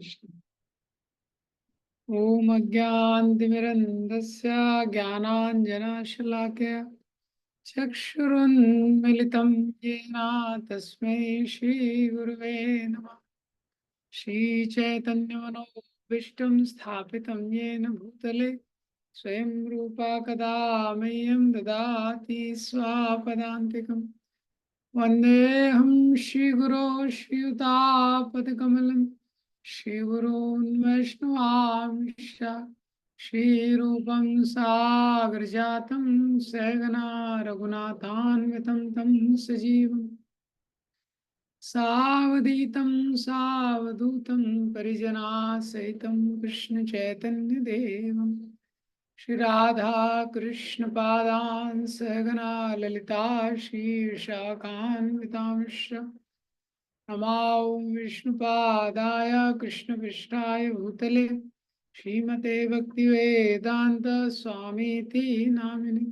कृष्ण। ओम अज्ञानतिमिरन्धस्य ज्ञानाञ्जनशलाकया चक्षुरुन्मिलितं येन तस्मै श्रीगुरुवे नमः। श्रीचैतन्यमनोभीष्टं स्थापितं येन भूतले स्वयं रूपा कदा मह्यं ददाति स्वापदान्तिकम्। वन्देऽहं श्रीगुरो श्रीयुतापदकमलं श्रीगुरून् वैष्णवांश्च श्रीरूपं सागरजातं सहगना रघुनाथान्वितं तं सजीवं सावधूतं सावधूतं परिजनासहितं कृष्णचैतन्यदेवं श्री राधा कृष्ण पादान् सहगना ललिता शीर्षाकान्वितांश्च नमां विष्णुपादाय कृष्णपृष्ठाय भूतले श्रीमते भक्तिवेदांत स्वामीति नामिने।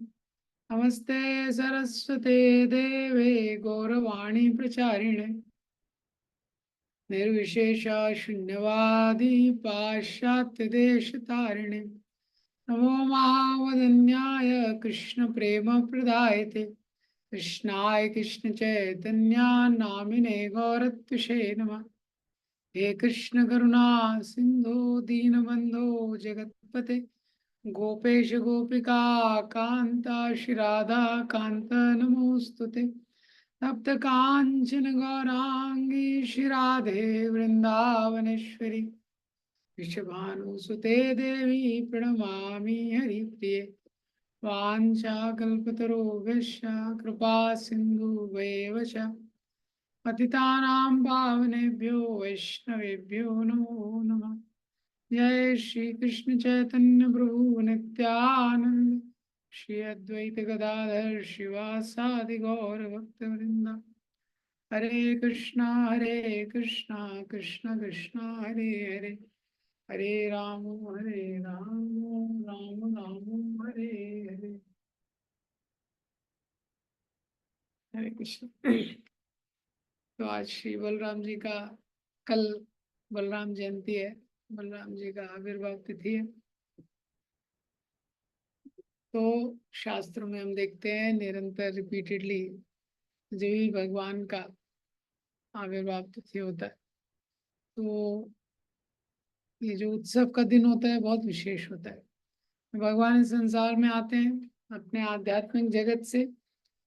नमस्ते सरस्वते देवे गौरवाणी प्रचारिणे निर्विशेष शून्यवादी पाश्चात्य देश तारिणे। नमो महावदन्याय कृष्ण प्रेम प्रदायते कृष्णाय कृष्ण चैतन्य नामिने गौरत्विषे नमः। हे कृष्ण करुणा सिंधु दीनबंधो जगत्पते गोपेश गोपिका कांता श्री राधा कांत नमोस्तुते। तप्त कांचन गौरांगी श्री राधे वृंदावनेश्वरी वृषभानुसुते देवी प्रणमामि हरिप्रिये। वाञ्छाकल्पतरुभ्यश्च कृपा सिन्धुभ्येव च पतितानां पावनेभ्यो वैष्णवेभ्यो नमो नमः। जय श्री कृष्ण चैतन्य प्रभु नित्यानंद श्री अद्वैत गदाधर शिवासादि गौर भक्तवृंद। हरे कृष्णा कृष्ण कृष्ण हरे हरे हरे राम राम राम हरे हरे। हरे कृष्ण। तो आज श्री बलराम जी का कल बलराम जयंती है, बलराम जी का आविर्भाव तिथि है। तो शास्त्र में हम देखते हैं निरंतर रिपीटेडली जब भी भगवान का आविर्भाव तिथि होता है तो ये जो उत्सव का दिन होता है बहुत विशेष होता है। भगवान इस संसार में आते हैं, अपने आध्यात्मिक जगत से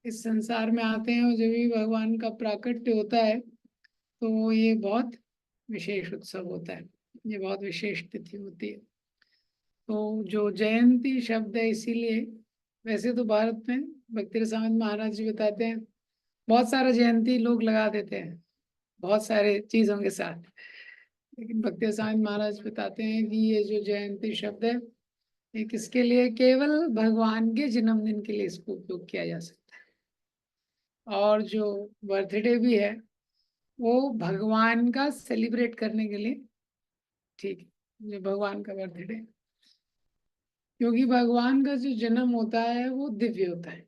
इस संसार में आते हैं और जब भी भगवान का प्राकट्य होता है तो ये बहुत विशेष उत्सव होता है, ये बहुत विशेष तिथि होती है। तो जो जयंती शब्द है इसीलिए, वैसे तो भारत में भक्ति रसानंद महाराज जी बताते हैं बहुत सारा जयंती लोग लगा देते हैं बहुत सारे चीजों के साथ, लेकिन भक्ति रसानंद महाराज बताते हैं कि ये जो जयंती शब्द है ये किसके लिए, केवल भगवान के जन्मदिन के लिए इसको उपयोग किया जा सकता है। और जो बर्थडे भी है वो भगवान का सेलिब्रेट करने के लिए ठीक है, जो भगवान का बर्थडे, क्योंकि भगवान का जो जन्म होता है वो दिव्य होता है।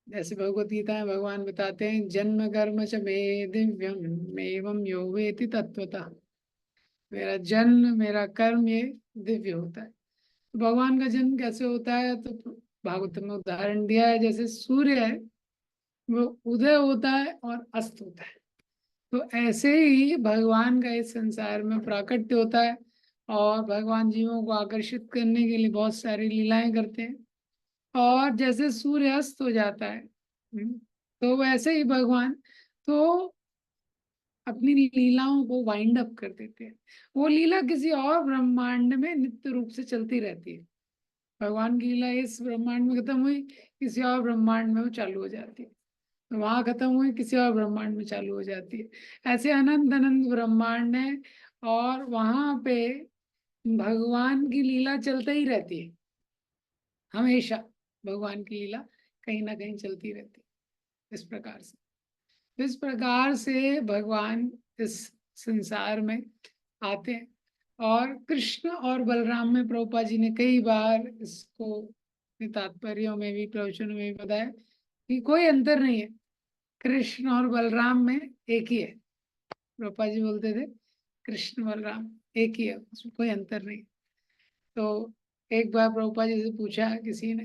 जैसे भगवत गीता में भगवान बताते हैं जन्म कर्म च मे दिव्यम एवं यो वेति तत्वतः। मेरा जन्म मेरा कर्म ये दिव्य होता है। तो भगवान का जन्म कैसे होता है, तो भागवत में उदाहरण दिया है जैसे सूर्य है वो उदय होता है और अस्त होता है, तो ऐसे ही भगवान का इस संसार में प्राकट्य होता है और भगवान जीवों को आकर्षित करने के लिए बहुत सारी लीलाएं करते हैं। और जैसे सूर्य अस्त हो जाता है तो वैसे ही भगवान तो अपनी लीलाओं को वाइंड अप कर देते हैं। वो लीला किसी और ब्रह्मांड में नित्य रूप से चलती रहती है। भगवान की लीला इस ब्रह्मांड में खत्म हुई, किसी और ब्रह्मांड में वो चालू हो जाती है, तो वहां खत्म हुई किसी और ब्रह्मांड में चालू हो जाती है। ऐसे अनंत अनंत ब्रह्मांड है और वहां पे भगवान की लीला चलती ही रहती है हमेशा। भगवान की लीला कहीं ना कहीं चलती रहती है। इस प्रकार से भगवान इस संसार में आते हैं। और कृष्ण और बलराम में प्रभुपाद जी ने कई बार इसको तात्पर्यों में भी प्रवचनों में भी बताया कि कोई अंतर नहीं है, कृष्ण और बलराम में एक ही है। प्रभुपाद जी बोलते थे कृष्ण बलराम एक ही है, उसमें कोई अंतर नहीं। तो एक बार प्रभुपाद जी से पूछा किसी ने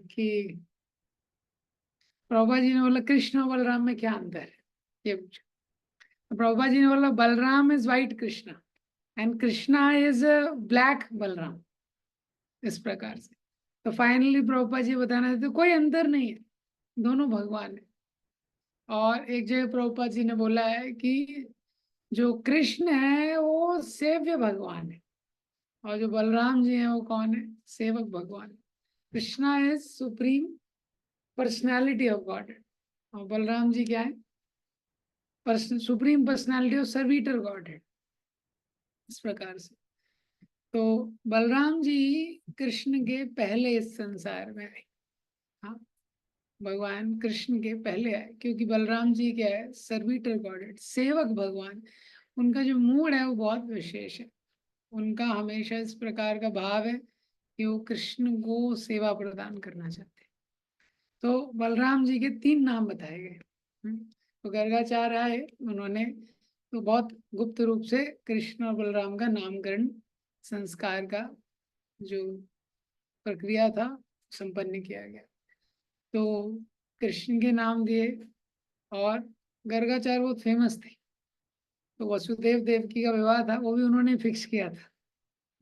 कि प्रभुपाद जी ने बोला कृष्ण और बलराम में क्या अंतर है, ये पूछा। तो प्रभुपाद जी ने बोला Balram is white Krishna and Krishna is black Balram, इस प्रकार से। तो फाइनली प्रभुपाद जी बताना चाहते कोई अंतर नहीं है, दोनों भगवान है। और एक जगह प्रभुपाद जी ने बोला है कि जो कृष्ण है वो सेव्य भगवान है, और जो बलराम जी हैं वो कौन है, सेवक भगवान। Krishna is supreme personality of God, और बलराम जी क्या है, supreme personality of servitor God है, इस प्रकार से। तो बलराम जी कृष्ण के पहले इस संसार में आए। हाँ, भगवान कृष्ण के पहले आए, क्योंकि बलराम जी क्या है, सर्विटर गॉड है, सेवक भगवान। उनका जो मूड है वो बहुत विशेष है। उनका हमेशा इस प्रकार का भाव है कि वो कृष्ण को सेवा प्रदान करना चाहते हैं। तो बलराम जी के 3 नाम बताए गए। तो गर्गाचार्य आए, उन्होंने तो बहुत गुप्त रूप से कृष्ण और बलराम का नामकरण संस्कार का जो प्रक्रिया था संपन्न किया गया। तो कृष्ण के नाम दिए, और गर्गाचार्य बहुत फेमस थे। तो वसुदेव देवकी का विवाह था, वो भी उन्होंने फिक्स किया था,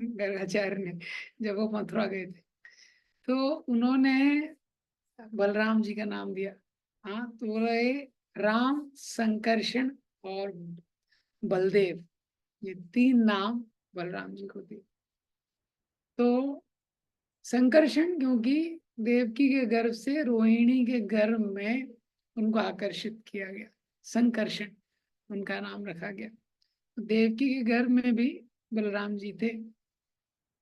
गर्गाचार्य ने, जब वो मथुरा गए थे। तो उन्होंने बलराम जी का नाम दिया। हाँ, तो बोला ये राम, संकर्षण और बलदेव, ये 3 नाम बलराम जी को दिए। तो संकर्षण क्योंकि देवकी के गर्भ से रोहिणी के गर्भ में उनको आकर्षित किया गया, संकर्षण उनका नाम रखा गया। देवकी के गर्भ में भी बलराम जी थे,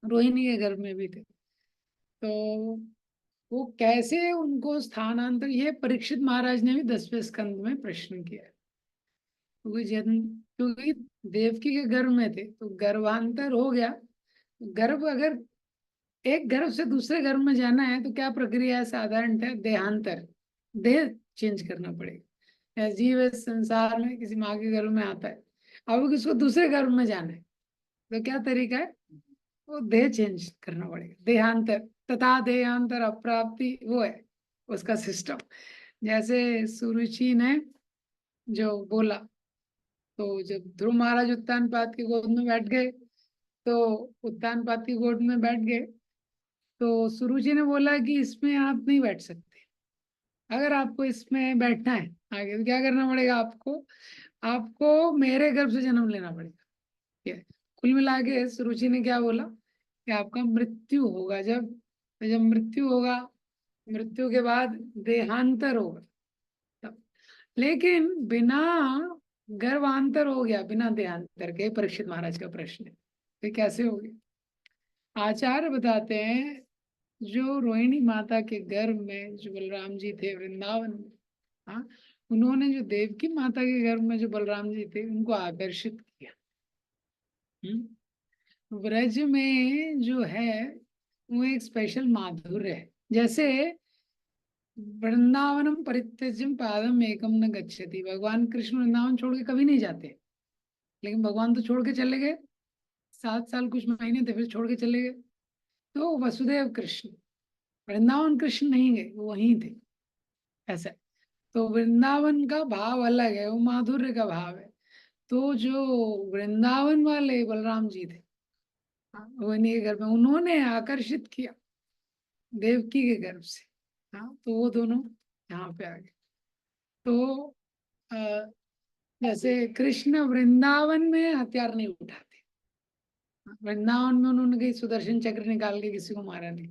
रोहिणी के गर्भ में भी थे। तो वो कैसे उनको स्थानांतर, ये परीक्षित महाराज ने भी 10वें स्कंद में प्रश्न किया है। क्योंकि देवकी के गर्भ में थे तो गर्भांतर हो गया। गर्भ अगर एक गर्भ से दूसरे गर्भ में जाना है तो क्या प्रक्रिया है, साधारणतः देहांतर, देह चेंज करना पड़ेगा। या जीव इस संसार में किसी माँ के गर्भ में आता है, अब किसको दूसरे गर्भ में जाना है तो क्या तरीका है, वो देह चेंज करना पड़ेगा, देहांतर। तथा देहांतर अप्राप्ति वो है उसका सिस्टम। जैसे सुरुचि ने जो बोला, तो जब ध्रुव महाराज उत्तानपाद की गोद में बैठ गए, तो उत्तानपाद की गोद में बैठ गए, तो सुरुचि ने बोला कि इसमें आप नहीं बैठ सकते, अगर आपको इसमें बैठना है आगे तो क्या करना पड़ेगा आपको, आपको मेरे गर्भ से जन्म लेना पड़ेगा। ये कुल मिला के सुरुचि ने क्या बोला कि आपका मृत्यु होगा, जब जब मृत्यु होगा, मृत्यु के बाद देहांतर होगा तब। लेकिन बिना गर्भांतर हो गया, बिना देहांतर के, परीक्षित महाराज का प्रश्न है ये कैसे हो गया। आचार्य बताते हैं जो रोहिणी माता के गर्भ में जो बलराम जी थे वृंदावन में, हाँ, उन्होंने जो देवकी माता के गर्भ में जो बलराम जी थे उनको आकर्षित किया। ब्रज में जो है वो एक स्पेशल माधुर्य है। जैसे वृंदावनम परित्यज्यम पादम एकम न गच्छति, भगवान कृष्ण वृंदावन छोड़ के कभी नहीं जाते, लेकिन भगवान तो छोड़ के चले गए, 7 साल कुछ महीने थे फिर छोड़ के चले गए। तो वसुदेव कृष्ण, वृंदावन कृष्ण नहीं गए, वो वहीं थे, ऐसा। तो वृंदावन का भाव अलग है, वो माधुर्य का भाव है। तो जो वृंदावन वाले बलराम जी थे, वो इन्हीं के घर में उन्होंने आकर्षित किया देवकी के गर्भ से। हाँ, तो वो दोनों यहाँ पे आ गए। तो अ, जैसे कृष्ण वृंदावन में हथियार नहीं उठाते, वृंदावन में उन्होंने कहीं सुदर्शन चक्र निकाल के किसी को मारा नहीं।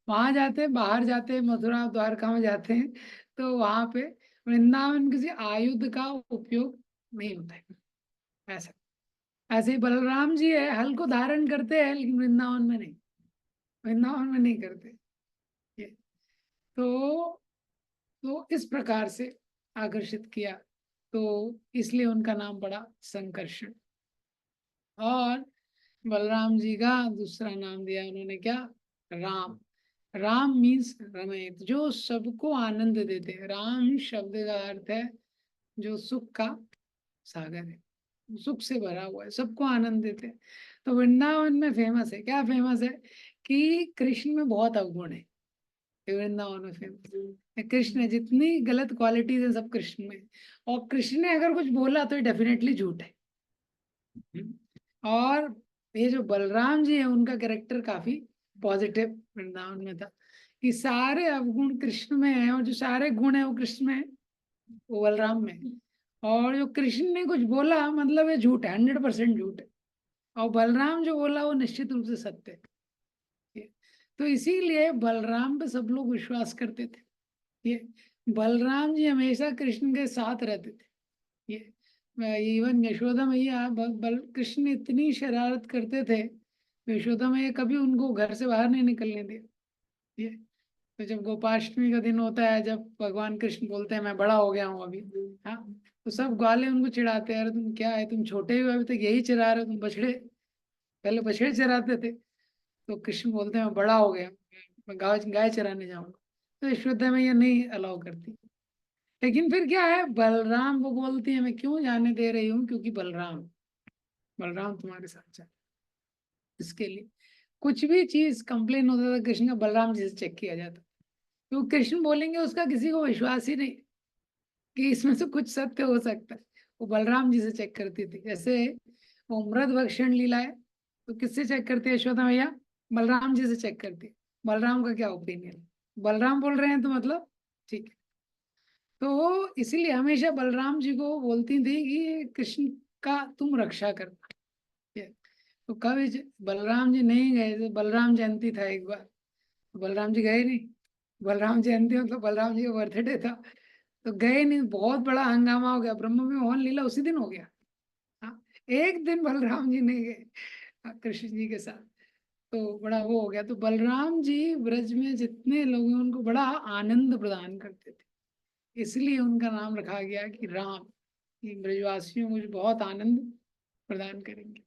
वहां जाते, बाहर जाते, मथुरा द्वारका में जाते हैं, तो वहां पे वृंदावन किसी आयुध का उपयोग नहीं होता है, ऐसा। ऐसे ही बलराम जी है, हल को धारण करते हैं लेकिन वृंदावन में नहीं, वृंदावन में नहीं करते ये। तो इस प्रकार से आकर्षित किया, तो इसलिए उनका नाम पड़ा संकर्षण। और बलराम जी का दूसरा नाम दिया उन्होंने क्या, राम। राम मीन्स रमैत, जो सबको आनंद देते हैं। राम शब्द का अर्थ है जो सुख का सागर है। सुख से भरा हुआ है, सबको आनंद देते हैं। तो वृंदावन में फेमस है, क्या फेमस है कि कृष्ण में बहुत अवगुण है। ये वृंदावन में फेमस है, कृष्ण है, जितनी गलत क्वालिटीज है सब कृष्ण में। और कृष्ण ने अगर कुछ बोला तो डेफिनेटली झूठ है। और ये जो बलराम जी है उनका कैरेक्टर काफी पॉजिटिव वृंदावन में था, कि सारे अवगुण कृष्ण में है और जो सारे गुण है वो कृष्ण में है, वो बलराम में है। और जो कृष्ण ने कुछ बोला मतलब ये झूठ है, 100% झूठ है। और बलराम जो बोला वो निश्चित रूप से सत्य है। तो इसीलिए बलराम पे सब लोग विश्वास करते थे। ये बलराम जी हमेशा कृष्ण के साथ रहते थे। ये इवन यशोदा मैया कृष्ण इतनी शरारत करते थे, यशोदा मैया कभी उनको घर से बाहर नहीं निकलने दिया। ये तो जब गोपाष्टमी का दिन होता है, जब भगवान कृष्ण बोलते हैं मैं बड़ा हो गया हूँ अभी, हाँ, तो सब ग्वाले उनको चिढ़ाते हैं, अरे तुम क्या है, तुम छोटे हो अभी तक यही चरा रहे हो, तुम बछड़े, पहले बछड़े चराते थे। तो कृष्ण बोलते हैं मैं बड़ा हो गया, मैं गाय गाय चराने जाऊंगा। तो यशोदा मैया नहीं अलाउ करती। लेकिन फिर क्या है, बलराम वो बोलती है मैं क्यों जाने दे रही हूँ, क्योंकि बलराम बलराम तुम्हारे साथ चल। इसके लिए कुछ भी चीज कंप्लेन होता था कृष्ण का, बलराम जी से चेक किया जाता। तो कृष्ण बोलेंगे उसका किसी को विश्वास ही नहीं कि इसमें से कुछ सत्य हो सकता है, वो बलराम जी से चेक करती थी। जैसे वो मृत भक्षण लीला है, तो किससे चेक करती है यशोदा मैया, बलराम जी से चेक करती है, बलराम का क्या ओपिनियन, बलराम बोल रहे हैं तो मतलब ठीक है। तो इसीलिए हमेशा बलराम जी को बोलती थी कि कृष्ण का तुम रक्षा करना। ये, तो कभी बलराम जी नहीं गए, तो बलराम जयंती था एक बार, तो बलराम जी गए नहीं। बलराम जयंती मतलब बलराम जी का बर्थडे था, तो गए नहीं, बहुत बड़ा हंगामा हो गया, ब्रह्म में मोहन लीला उसी दिन हो गया। हाँ, एक दिन बलराम जी नहीं गए, कृष्ण जी के साथ, तो बड़ा वो हो गया। तो बलराम जी ब्रज में जितने लोग हैं उनको बड़ा आनंद प्रदान करते थे, इसलिए उनका नाम रखा गया कि राम, ये ब्रजवासियों को जो बहुत आनंद प्रदान करेंगे।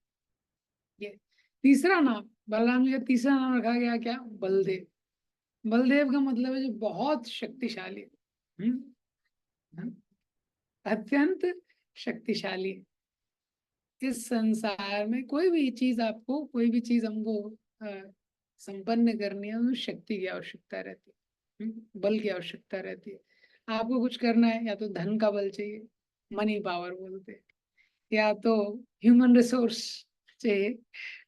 ये तीसरा नाम, बलराम जी का तीसरा नाम रखा गया क्या, बलदेव। बलदेव का मतलब है जो बहुत शक्तिशाली है। हम्म, हम्म, अत्यंत शक्तिशाली है। इस संसार में कोई भी चीज आपको, कोई भी चीज हमको संपन्न करनी है, उसमें शक्ति की आवश्यकता रहती है, बल की आवश्यकता रहती है। आपको कुछ करना है, या तो धन का बल चाहिए, मनी पावर बोलते हैं, या तो ह्यूमन रिसोर्स चाहिए,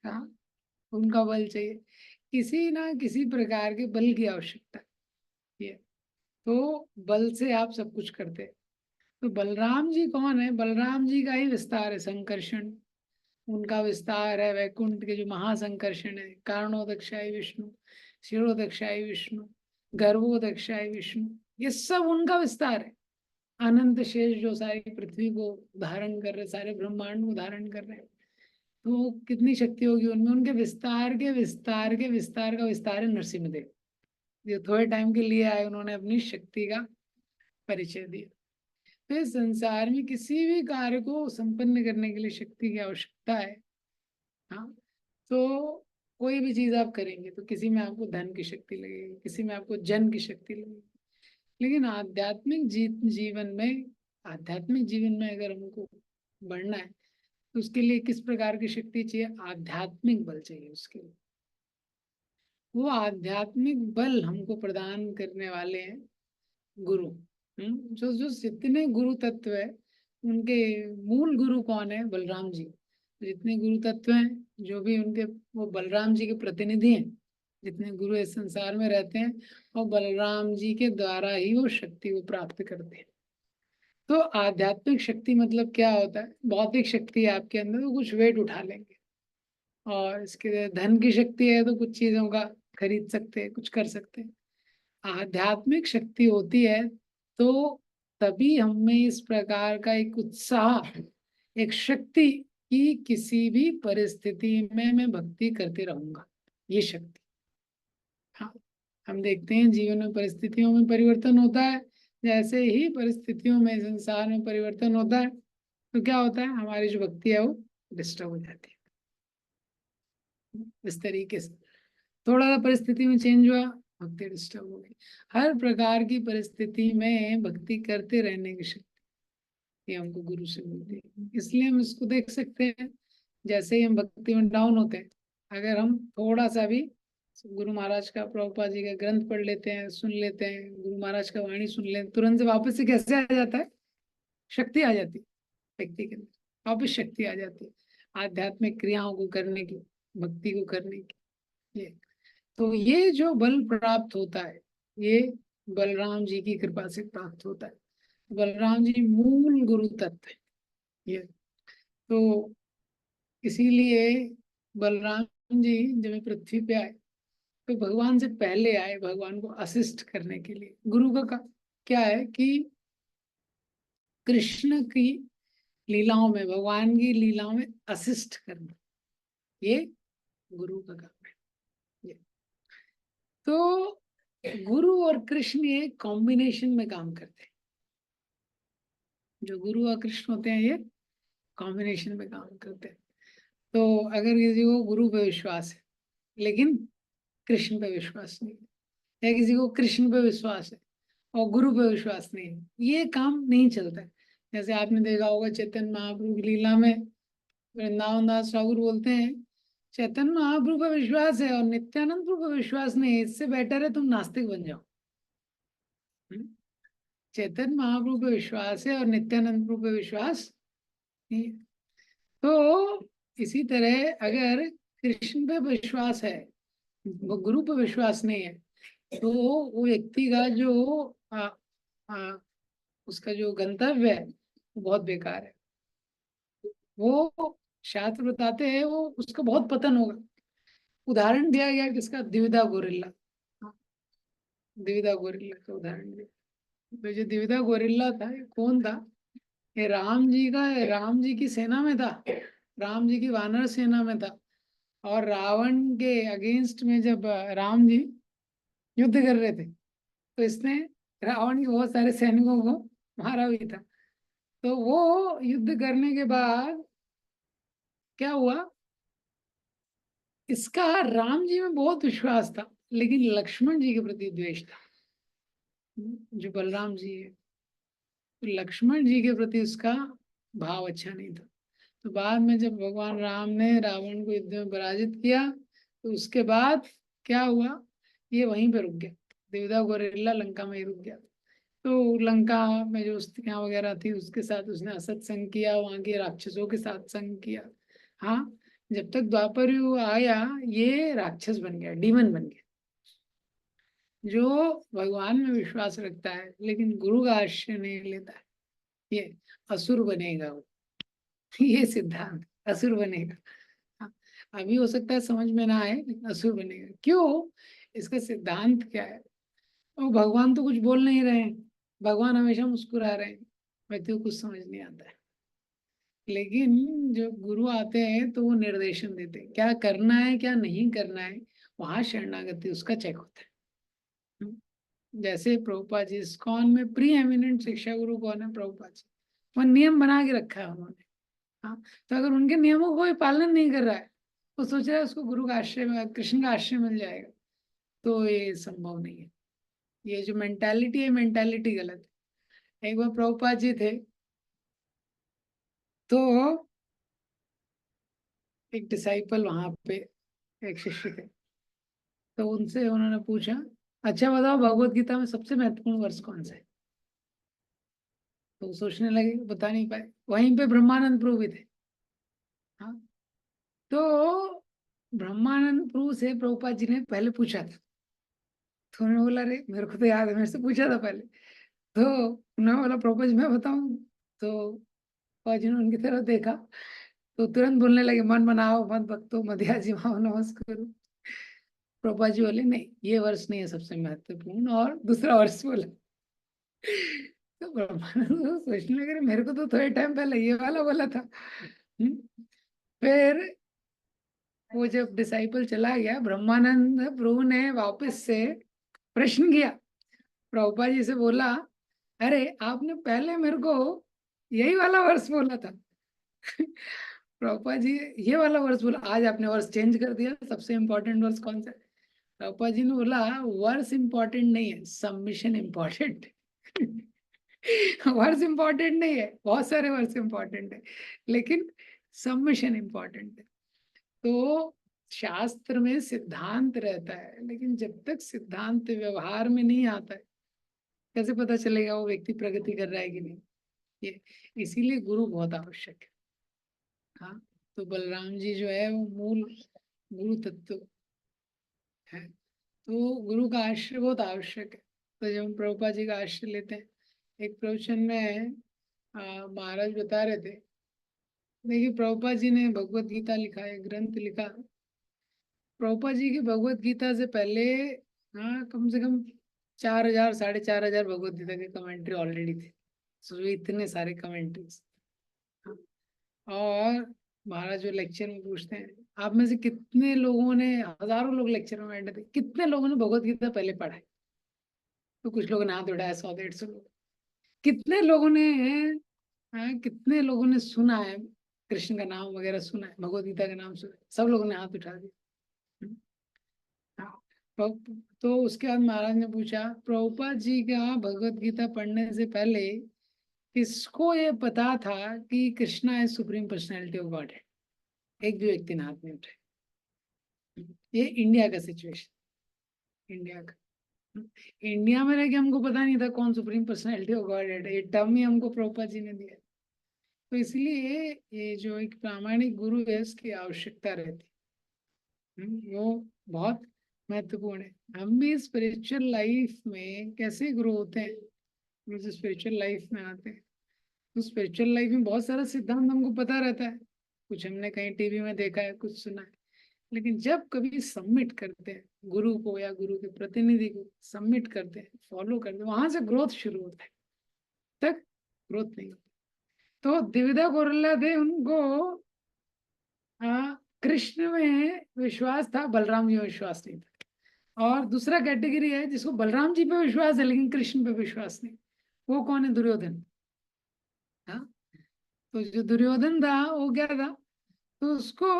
हाँ, उनका बल चाहिए, किसी ना किसी प्रकार के बल की आवश्यकता है। तो बल से आप सब कुछ करते हैं। तो बलराम जी कौन है, बलराम जी का ही विस्तार है संकर्षण, उनका विस्तार है वैकुंठ के जो महासंकर्षण है, कारणोदक्षाय विष्णु, शिरोदक्षाय विष्णु, गर्भोदक्षाय विष्णु, ये सब उनका विस्तार है। अनंत शेष जो सारी पृथ्वी को धारण कर रहे, सारे ब्रह्मांड को धारण कर रहे हैं, तो कितनी शक्ति होगी उनमें, उनके विस्तार के विस्तार के विस्तार का विस्तार है नरसिंहदेव। जो थोड़े टाइम के लिए आए, उन्होंने अपनी शक्ति का परिचय दिया। तो इस संसार में किसी भी कार्य को संपन्न करने के लिए शक्ति की आवश्यकता है। हाँ, तो कोई भी चीज आप करेंगे तो किसी में आपको धन की शक्ति लगेगी, किसी में आपको जन की शक्ति लगेगी। लेकिन जीवन में, आध्यात्मिक जीवन में अगर हमको बढ़ना है, तो उसके लिए किस प्रकार की शक्ति चाहिए, आध्यात्मिक बल चाहिए उसके लिए। वो आध्यात्मिक बल हमको प्रदान करने वाले हैं गुरु। जो जितने गुरु तत्व है, उनके मूल गुरु कौन है, बलराम जी। जितने गुरु तत्व हैं, जो भी उनके, वो बलराम जी के प्रतिनिधि हैं। जितने गुरु इस संसार में रहते हैं, और बलराम जी के द्वारा ही वो शक्ति को प्राप्त करते हैं। तो आध्यात्मिक शक्ति मतलब क्या होता है, भौतिक शक्ति है आपके अंदर तो कुछ वेट उठा लेंगे, और इसके धन की शक्ति है तो कुछ चीजों का खरीद सकते हैं, कुछ कर सकते हैं। आध्यात्मिक शक्ति होती है तो तभी हमें इस प्रकार का एक उत्साह, एक शक्ति, कि किसी भी परिस्थिति में मैं भक्ति करते रहूंगा, ये शक्ति। हाँ, हम देखते हैं जीवन में परिस्थितियों में परिवर्तन होता है, जैसे ही परिस्थितियों में, संसार में परिवर्तन होता है, तो क्या होता है, हमारी जो भक्ति है वो डिस्टर्ब हो जाती है। इस तरीके से थोड़ा सा परिस्थिति में चेंज हुआ, भक्ति डिस्टर्ब हो गई। हर प्रकार की परिस्थिति में भक्ति करते रहने की शक्ति, ये हमको गुरु से मिलती है। इसलिए हम इसको देख सकते हैं, जैसे ही हम भक्ति में डाउन होते हैं, अगर हम थोड़ा सा भी गुरु महाराज का, प्रभुपाद जी का ग्रंथ पढ़ लेते हैं, सुन लेते हैं, गुरु महाराज का वाणी सुन लेते हैं, तुरंत से वापस से कैसे आ जाता है, शक्ति आ जाती है व्यक्ति के अंदर, वापस शक्ति आ जाती है आध्यात्मिक क्रियाओं को करने की, भक्ति को करने की। तो ये जो बल प्राप्त होता है, ये बलराम जी की कृपा से प्राप्त होता है। बलराम जी मूल गुरु तत्व है ये। तो इसीलिए बलराम जी जब पृथ्वी पे आए तो भगवान से पहले आए, भगवान को असिस्ट करने के लिए। गुरु का क्या है कि कृष्ण की लीलाओं में, भगवान की लीलाओं में असिस्ट करना, ये गुरु का काम है ये। तो गुरु और कृष्ण ये कॉम्बिनेशन में काम करते हैं। जो गुरु और कृष्ण होते हैं ये कॉम्बिनेशन में काम करते हैं। तो अगर किसी को गुरु पे विश्वास है लेकिन कृष्ण पे विश्वास नहीं है, या किसी को कृष्ण पे विश्वास है और गुरु पे विश्वास नहीं है, ये काम नहीं चलता है। जैसे आपने देखा होगा चैतन्य महाप्रभु की लीला में वृंदावन दास ठाकुर बोलते हैं, चैतन्य महाप्रभु पे विश्वास है और नित्यानंद प्रभु पे विश्वास नहीं है, इससे बेटर है तुम नास्तिक बन जाओ। चैतन्य महाप्रभु पे विश्वास है और नित्यानंद प्रभु पे विश्वास नहीं है। तो इसी तरह अगर कृष्ण पे विश्वास है, वो गुरु पे विश्वास नहीं है, तो वो व्यक्ति का जो उसका जो गंतव्य है वो बहुत बेकार है। वो शास्त्र बताते हैं वो उसका बहुत पतन होगा। उदाहरण दिया गया किसका, द्विविधा गोरिल्ला। द्विविधा गोरिल्ला का उदाहरण दिया। तो जो द्विविधा गोरिल्ला था ये कौन था, ये राम जी की सेना में था, राम जी की वानर सेना में था। और रावण के अगेंस्ट में जब राम जी युद्ध कर रहे थे तो इसने रावण के बहुत सारे सैनिकों को मारा भी था। तो वो युद्ध करने के बाद क्या हुआ, इसका राम जी में बहुत विश्वास था लेकिन लक्ष्मण जी के प्रति द्वेष था। जो बलराम जी है, तो लक्ष्मण जी के प्रति उसका भाव अच्छा नहीं था। तो बाद में जब भगवान राम ने रावण को युद्ध में पराजित किया तो उसके बाद क्या हुआ, ये वहीं पे रुक गया। देवदा गोरिल्ला लंका में ही रुक गया। तो लंका में जो स्त्रियां वगैरह थी उसके साथ उसने असत संग किया, वहां के राक्षसों के साथ संग किया। हाँ, जब तक द्वापर युग आया ये राक्षस बन गया, डीमन बन गया। जो भगवान में विश्वास रखता है लेकिन गुरु का आश्रय नहीं लेता है, ये असुर बनेगा वो। ये सिद्धांत, असुर बनेगा। हाँ, अभी हो सकता है समझ में ना आए लेकिन असुर बनेगा। क्यों, इसका सिद्धांत क्या है, और भगवान तो कुछ बोल नहीं रहे हैं, भगवान हमेशा मुस्कुरा रहे हैं, व्यक्ति को कुछ समझ नहीं आता है। लेकिन जो गुरु आते हैं तो वो निर्देशन देते हैं क्या करना है क्या नहीं करना है, वहां शरणागति उसका चेक होता है। जैसे प्रभुपाद जी इस्कॉन में प्री एमिनेंट शिक्षा गुरु कौन है, प्रभुपाद जी। वो नियम बना के रखा है उन्होंने। हाँ, तो अगर उनके नियमों को कोई पालन नहीं कर रहा है, वो सोच रहा है उसको गुरु का आश्रय में, कृष्ण का आश्रय मिल जाएगा, तो ये संभव नहीं है। ये जो मेंटालिटी है, मेंटालिटी गलत है। एक बार प्रभुपाद जी थे तो एक डिसाइपल वहां पे, एक शिष्य थे, तो उनसे उन्होंने पूछा, अच्छा बताओ भगवत गीता में सबसे महत्वपूर्ण वर्ष कौन सा है। तो वो सोचने लगे, बता नहीं पाए। वहीं पे ब्रह्मानंद प्रभु भी थे। हाँ, तो ब्रह्मानंद प्रभु से प्रभुपाद जी ने पहले पूछा था। तो उन्होंने बोला, अरे मेरे को तो याद है, मेरे से पूछा था पहले। तो उन्होंने बोला, प्रभुपाद जी मैं बताऊं। तो प्रभुपाद जी ने उनकी तरफ देखा तो तुरंत बोलने लगे, मन बनाओ मत भक्तो मध्या जिमाओ नमस्कार। प्रभुपाद जी बोले, नहीं ये वर्ष नहीं है सबसे महत्वपूर्ण, और दूसरा वर्ष बोला। तो ब्रह्मानंद को सोचने लगे, मेरे को तो थोड़े टाइम पहले ये वाला बोला था। फिर वो जब डिसाइपल चला गया, ब्रह्मानंद प्रभु ने वापस से प्रश्न किया, प्रभुपाद जी से बोला, अरे आपने पहले मेरे को यही वाला वर्ष बोला था। प्रभुपाद जी ये वाला वर्ष बोला, आज आपने वर्ष चेंज कर दिया, सबसे इम्पोर्टेंट वर्ष कौन सा है। प्रभुपाद जी ने बोला, वर्ष इम्पोर्टेंट नहीं है, सबमिशन इम्पोर्टेंट। वर्स इम्पोर्टेंट नहीं है, बहुत सारे वर्स इम्पोर्टेंट है, लेकिन सबमिशन इम्पोर्टेंट है। तो शास्त्र में सिद्धांत रहता है, लेकिन जब तक सिद्धांत व्यवहार में नहीं आता है, कैसे पता चलेगा वो व्यक्ति प्रगति कर रहा है कि नहीं। ये इसीलिए गुरु बहुत आवश्यक है। हाँ, तो बलराम जी जो है वो मूल गुरु तत्व है, तो गुरु का आश्रय बहुत आवश्यक है। तो जब हम प्रभुपाद जी का आश्रय लेते हैं, एक प्रवचन में महाराज बता रहे थे, देखिए प्रभुपाद जी ने भगवत गीता लिखा है, ग्रंथ लिखा। प्रभुपाद जी की भगवत गीता से पहले हाँ कम से कम 4,000 4,500 भगवत गीता के कमेंट्री ऑलरेडी थे। सो इतने सारे कमेंट्रीज। और महाराज जो लेक्चर में पूछते हैं, आप में से कितने लोगों ने, हजारों लोग लेक्चर में बैठे थे, कितने लोगों ने भगवत गीता पहले पढ़ा है? तो कुछ लोगों ने हाथ उठाया, 100 150 लोग। कितने लोगों ने, हाँ कितने लोगों ने सुना है, कृष्ण का नाम वगैरह सुना है, भगवत गीता का नाम सुना है? सब लोगों ने हाथ उठा दिया। हाँ, तो उसके बाद महाराज ने पूछा, प्रभुपाद जी का भगवत गीता पढ़ने से पहले किसको ये पता था कि Krishna is supreme personality of God है? एक भी व्यक्ति ने हाथ नहीं उठाया। ये इंडिया का सिचुएशन, इंडिया का। इंडिया में रह के हमको पता नहीं था कौन सुप्रीम पर्सनैलिटी ऑफ गॉड है, ये टर्म ही हमको प्रभुपाद जी ने दिया। तो इसलिए ये जो एक प्रामाणिक गुरु है, उसकी आवश्यकता रहती है। वो बहुत महत्वपूर्ण है। हम भी स्पिरिचुअल लाइफ में कैसे ग्रो होते हैं, जो स्पिरिचुअल लाइफ में आते हैं, तो स्पिरिचुअल लाइफ में बहुत सारा सिद्धांत हमको पता रहता है, कुछ हमने कहीं टीवी में देखा है, कुछ सुना है, लेकिन जब कभी सबमिट करते हैं गुरु को या गुरु के प्रतिनिधि को, सबमिट करते हैं, फॉलो करते हैं, वहां से ग्रोथ शुरू होता है, तक ग्रोथ नहीं होती। तो द्विविधा गौरल्ला थे, उनको कृष्ण में विश्वास था, बलराम जी में विश्वास नहीं था। और दूसरा कैटेगरी है जिसको बलराम जी पे विश्वास है लेकिन कृष्ण पे विश्वास नहीं। वो कौन है? दुर्योधन। हाँ, तो जो दुर्योधन था वो क्या था, तो उसको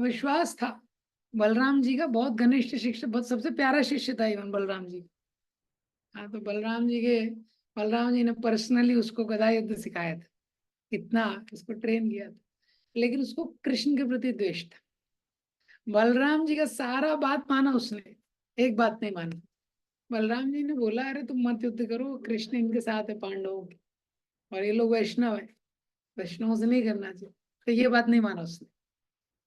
विश्वास था बलराम जी का, बहुत घनिष्ठ शिष्य, बहुत सबसे प्यारा शिष्य था इवन बलराम जी। हाँ, तो बलराम जी ने पर्सनली उसको गदा युद्ध सिखाया था, इतना उसको ट्रेन किया था, लेकिन उसको कृष्ण के प्रति द्वेष था। बलराम जी का सारा बात माना उसने, एक बात नहीं मानी। बलराम जी ने बोला, अरे तुम मत युद्ध करो, कृष्ण इनके साथ है पांडवों के, और ये लोग वैष्णव है, वैष्णव से नहीं करना चाहिए। तो ये बात नहीं माना उसने,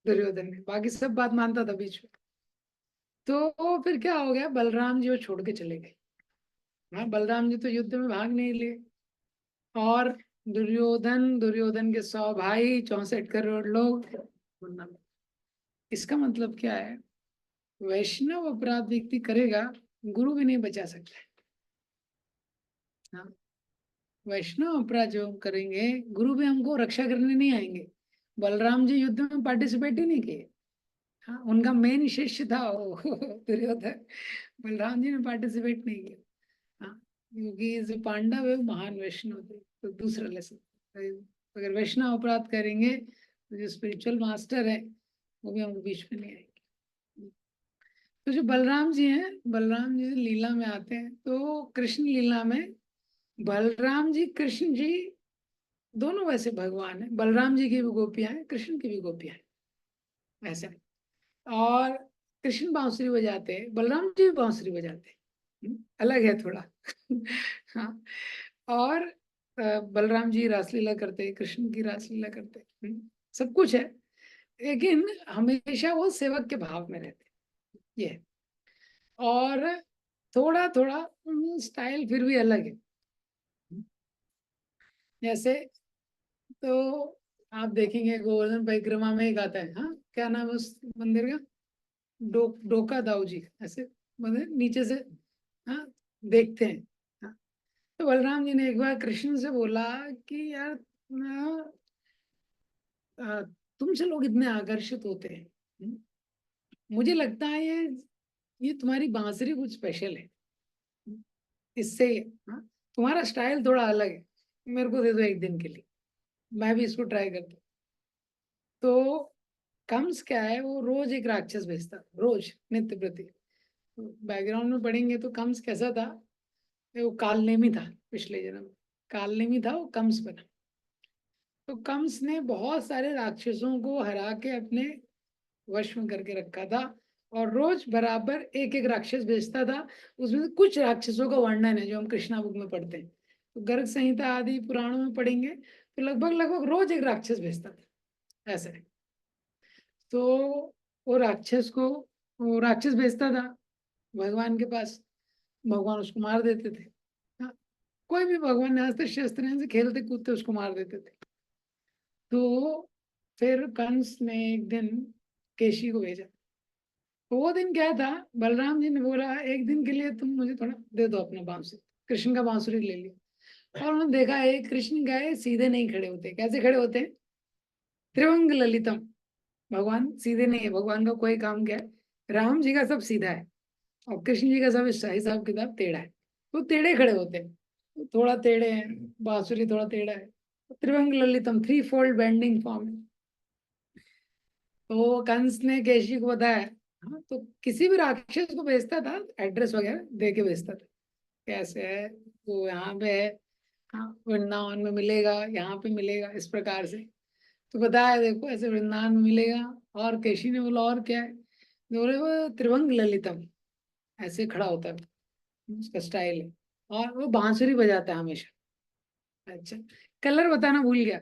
दुर्योधन ने, बाकी सब बात मानता था बीच में। तो फिर क्या हो गया, बलराम जी वो छोड़ के चले गए। हाँ, बलराम जी तो युद्ध में भाग नहीं लिए। और दुर्योधन के 100 भाई, 64 करोड़ लोग। इसका मतलब क्या है, वैष्णव अपराध व्यक्ति करेगा, गुरु भी नहीं बचा सकता है। हाँ, वैष्णव अपराध जो हम करेंगे, गुरु भी हमको रक्षा करने नहीं आएंगे। बलराम जी युद्ध में पार्टिसिपेट ही नहीं किए। हाँ, उनका मेन शिष्य था वो दुर्योधन, बलराम जी ने पार्टिसिपेट नहीं किया। हाँ, क्योंकि जो पांडव है वो महान वैष्णव थे। तो दूसरा लेसन, अगर वैष्णव अपराध करेंगे तो जो स्पिरिचुअल मास्टर है वो भी हमको बीच में नहीं आएंगे। तो जो बलराम जी हैं, बलराम जी लीला में आते हैं, तो कृष्ण लीला में बलराम जी कृष्ण जी दोनों वैसे भगवान है, बलराम जी की भी गोपियां हैं, कृष्ण की भी गोपियां हैं, ऐसा। और कृष्ण बांसुरी बजाते हैं, बलराम जी भी बांसुरी बजाते हैं। अलग है थोड़ा हाँ, और बलराम जी रासलीला करते हैं, कृष्ण की रासलीला करते हैं। सब कुछ है, लेकिन हमेशा वो सेवक के भाव में रहते हैं, ये है। और थोड़ा थोड़ा स्टाइल फिर भी अलग है। जैसे, तो आप देखेंगे गोवर्धन परिक्रमा में एक आता है, हाँ क्या नाम है उस मंदिर का, डोका दाऊ जी, ऐसे मंदिर नीचे से, हाँ देखते हैं। हाँ, तो बलराम जी ने एक बार कृष्ण से बोला कि यार आ, तुमसे लोग इतने आकर्षित होते हैं, मुझे लगता है ये तुम्हारी बांसुरी कुछ स्पेशल है, इससे, हाँ तुम्हारा स्टाइल थोड़ा अलग है, मेरे को दे दो एक दिन के लिए, मैं भी इसको ट्राई करता हूँ। तो कंस क्या है, वो रोज एक राक्षस भेजता, रोज नित्य प्रति। बैकग्राउंड में पढ़ेंगे तो कंस कैसा था, वो काल नेमी था पिछले जन्म में। कालनेमी था, वो कंस बना। तो कंस ने बहुत सारे राक्षसों को हरा के अपने वश में करके रखा था, और रोज बराबर एक एक राक्षस भेजता था। उसमें से कुछ राक्षसों का वर्णन है जो हम कृष्णा बुक में पढ़ते हैं, तो गर्ग संहिता आदि पुराणों में पढ़ेंगे, तो लगभग लगभग रोज एक राक्षस भेजता था ऐसे। तो वो राक्षस को, वो राक्षस भेजता था भगवान के पास, भगवान उसको मार देते थे। हाँ, कोई भी भगवान ने अस्त्र शस्त्र से खेलते कूदते उसको मार देते थे। तो फिर कंस ने एक दिन केशी को भेजा। तो वो दिन क्या था, बलराम जी ने बोला एक दिन के लिए तुम मुझे थोड़ा दे दो अपना बांसुरी, कृष्ण का बांसुरी ले लिया। और उन्होंने देखा है कृष्ण गाय सीधे नहीं खड़े होते। कैसे खड़े होते हैं? त्रिवंग ललितम। भगवान सीधे नहीं है, भगवान का कोई काम क्या है, राम जी का सब सीधा है और कृष्ण जी का सब हिसाब किताब टेढ़ा है। वो टेढ़े खड़े होते हैं, थोड़ा टेढ़े हैं, बांसुरी थोड़ा टेढ़ा है। त्रिभंग Lalitham, three fold bending form है। तो कंस ने केशी को बताया। हाँ, तो किसी भी राक्षस को भेजता था, एड्रेस वगैरह दे के भेजता था, कैसे है वो यहाँ पे है, हाँ वृंदावन में मिलेगा, यहाँ पे मिलेगा, इस प्रकार से। तो बताया देखो ऐसे वृंदावन में मिलेगा। और केशी ने बोला और क्या है, बोले वो त्रिभंग ललितम, ऐसे खड़ा होता है, उसका स्टाइल है, और वो बांसुरी बजाता है हमेशा। अच्छा, कलर बताना भूल गया।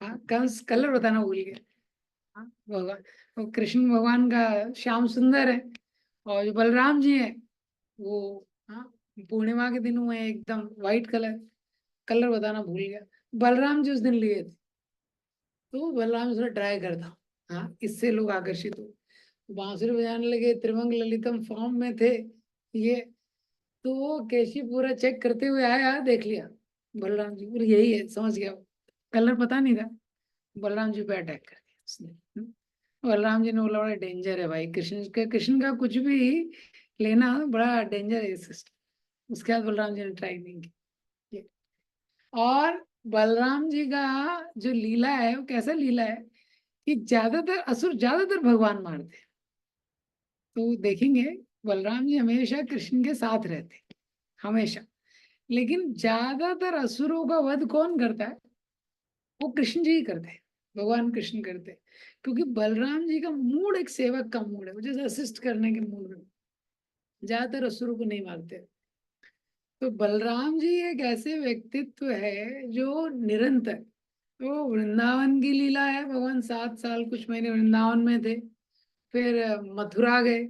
हाँ, कंस कलर बताना भूल गया। हाँ, भगवान, वो कृष्ण भगवान का श्याम सुंदर है, और जो बलराम जी है वो, हाँ, पूर्णिमा के दिन हुए हैं, एकदम व्हाइट कलर। कलर बताना भूल गया। बलराम जी उस दिन लिए थे, तो बलराम जी ट्राई करता, हाँ इससे लोग आकर्षित हो, बांसुरी बजाने लगे, त्रिभंग ललितम फॉर्म में थे ये। तो वो केशी पूरा चेक करते हुए आया, देख लिया बलराम जी, बोले यही है, समझ गया वो। कलर पता नहीं था। बलराम जी पे अटैक कर दिया उसने। बलराम जी ने बोला बड़ा डेंजर है भाई, कृष्ण का कुछ भी लेना बड़ा डेंजर है सिस्टम। उसके बाद बलराम जी ने ट्राई नहीं की। और बलराम जी का जो लीला है वो कैसा लीला है कि ज्यादातर असुर ज्यादातर भगवान मारते हैं। तो देखेंगे बलराम जी हमेशा कृष्ण के साथ रहते हैं, हमेशा। लेकिन ज्यादातर असुरों का वध कौन करता है? वो कृष्ण जी ही करते हैं, भगवान कृष्ण करते हैं। क्योंकि बलराम जी का मूड एक सेवक का मूड है, वो जैसे असिस्ट करने के मूड में, ज्यादातर असुरों को नहीं मारते। तो बलराम जी एक ऐसे व्यक्तित्व है जो निरंतर, तो वृंदावन की लीला है, भगवान 7 साल कुछ महीने वृंदावन में थे, फिर मथुरा गए।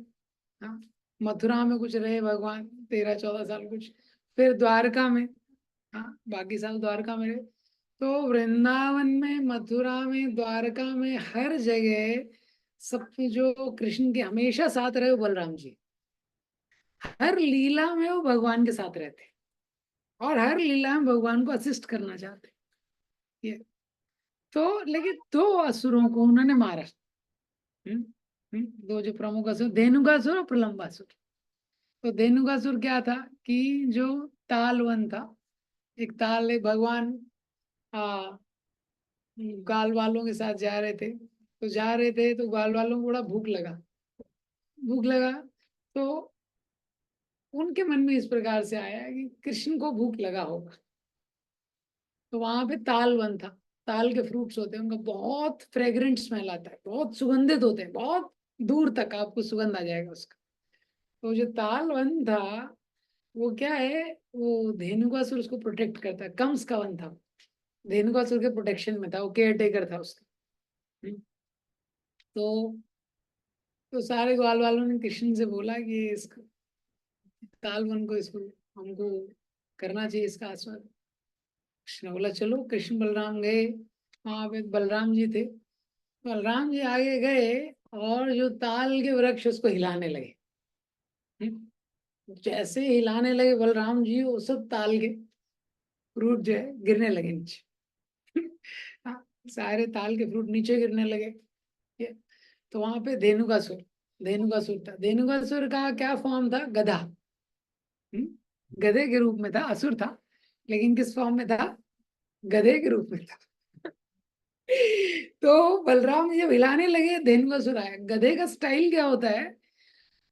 हाँ, मथुरा में कुछ रहे भगवान, 13-14 साल कुछ, फिर द्वारका में, हाँ बाकी साल द्वारका में रहे। तो वृंदावन में, मथुरा में, द्वारका में, हर जगह सब जो कृष्ण के हमेशा साथ रहे वो बलराम जी। हर लीला में वो भगवान के साथ रहते हैं, और हर लीला में भगवान को असिस्ट करना चाहते हैं ये। तो लेकिन दो असुरों को उन्होंने मारा। हम्म, दो जो प्रमुख असुर, धेनुकासुर और प्रलंबासुर। तो धेनुकासुर क्या था कि जो तालवन था, एक ताल, एक भगवान आ गाल वालों के साथ जा रहे थे, तो जा रहे थे तो गाल वालों को बड़ा भूख लगा। भूख लगा तो उनके मन में इस प्रकार से आया कि कृष्ण को भूख लगा होगा। तो वहां पे ताल वन था, ताल के फ्रूट्स होते हैं, उनका बहुत फ्रेग्रेंट स्मेल आता है, बहुत सुगंधित होते हैं, बहुत दूर तक आपको सुगंध आ जाएगा उसका। तो जो ताल वन था वो क्या है, वो धेनुकासुर उसको प्रोटेक्ट करता है, कंस का वन था, धेनुकासुर के प्रोटेक्शन में था, वो केयर टेकर था उसका। हम्म, तो सारे ग्वाल वालों ने कृष्ण से बोला कि इसको, ताल वन को, इसको हमको करना चाहिए इसका आस्वाद। कृष्ण बोला चलो। कृष्ण बलराम गए, वहां पे बलराम जी थे। बलराम जी आगे गए और जो ताल के वृक्ष उसको हिलाने लगे। जैसे हिलाने लगे बलराम जी, वो सब ताल के फ्रूट जो है गिरने लगे नीचे। हाँ, सारे ताल के फ्रूट नीचे गिरने लगे। ये, तो वहां पे धेनुकासुर, धेनुकासुर था। धेनुकासुर का क्या फॉर्म था? गधा। गधे के रूप में था, असुर था, लेकिन किस फॉर्म में था? गधे के रूप में था। तो बलराम जब हिलाने लगे, धेनुकासुर आया। गधे का स्टाइल क्या होता है,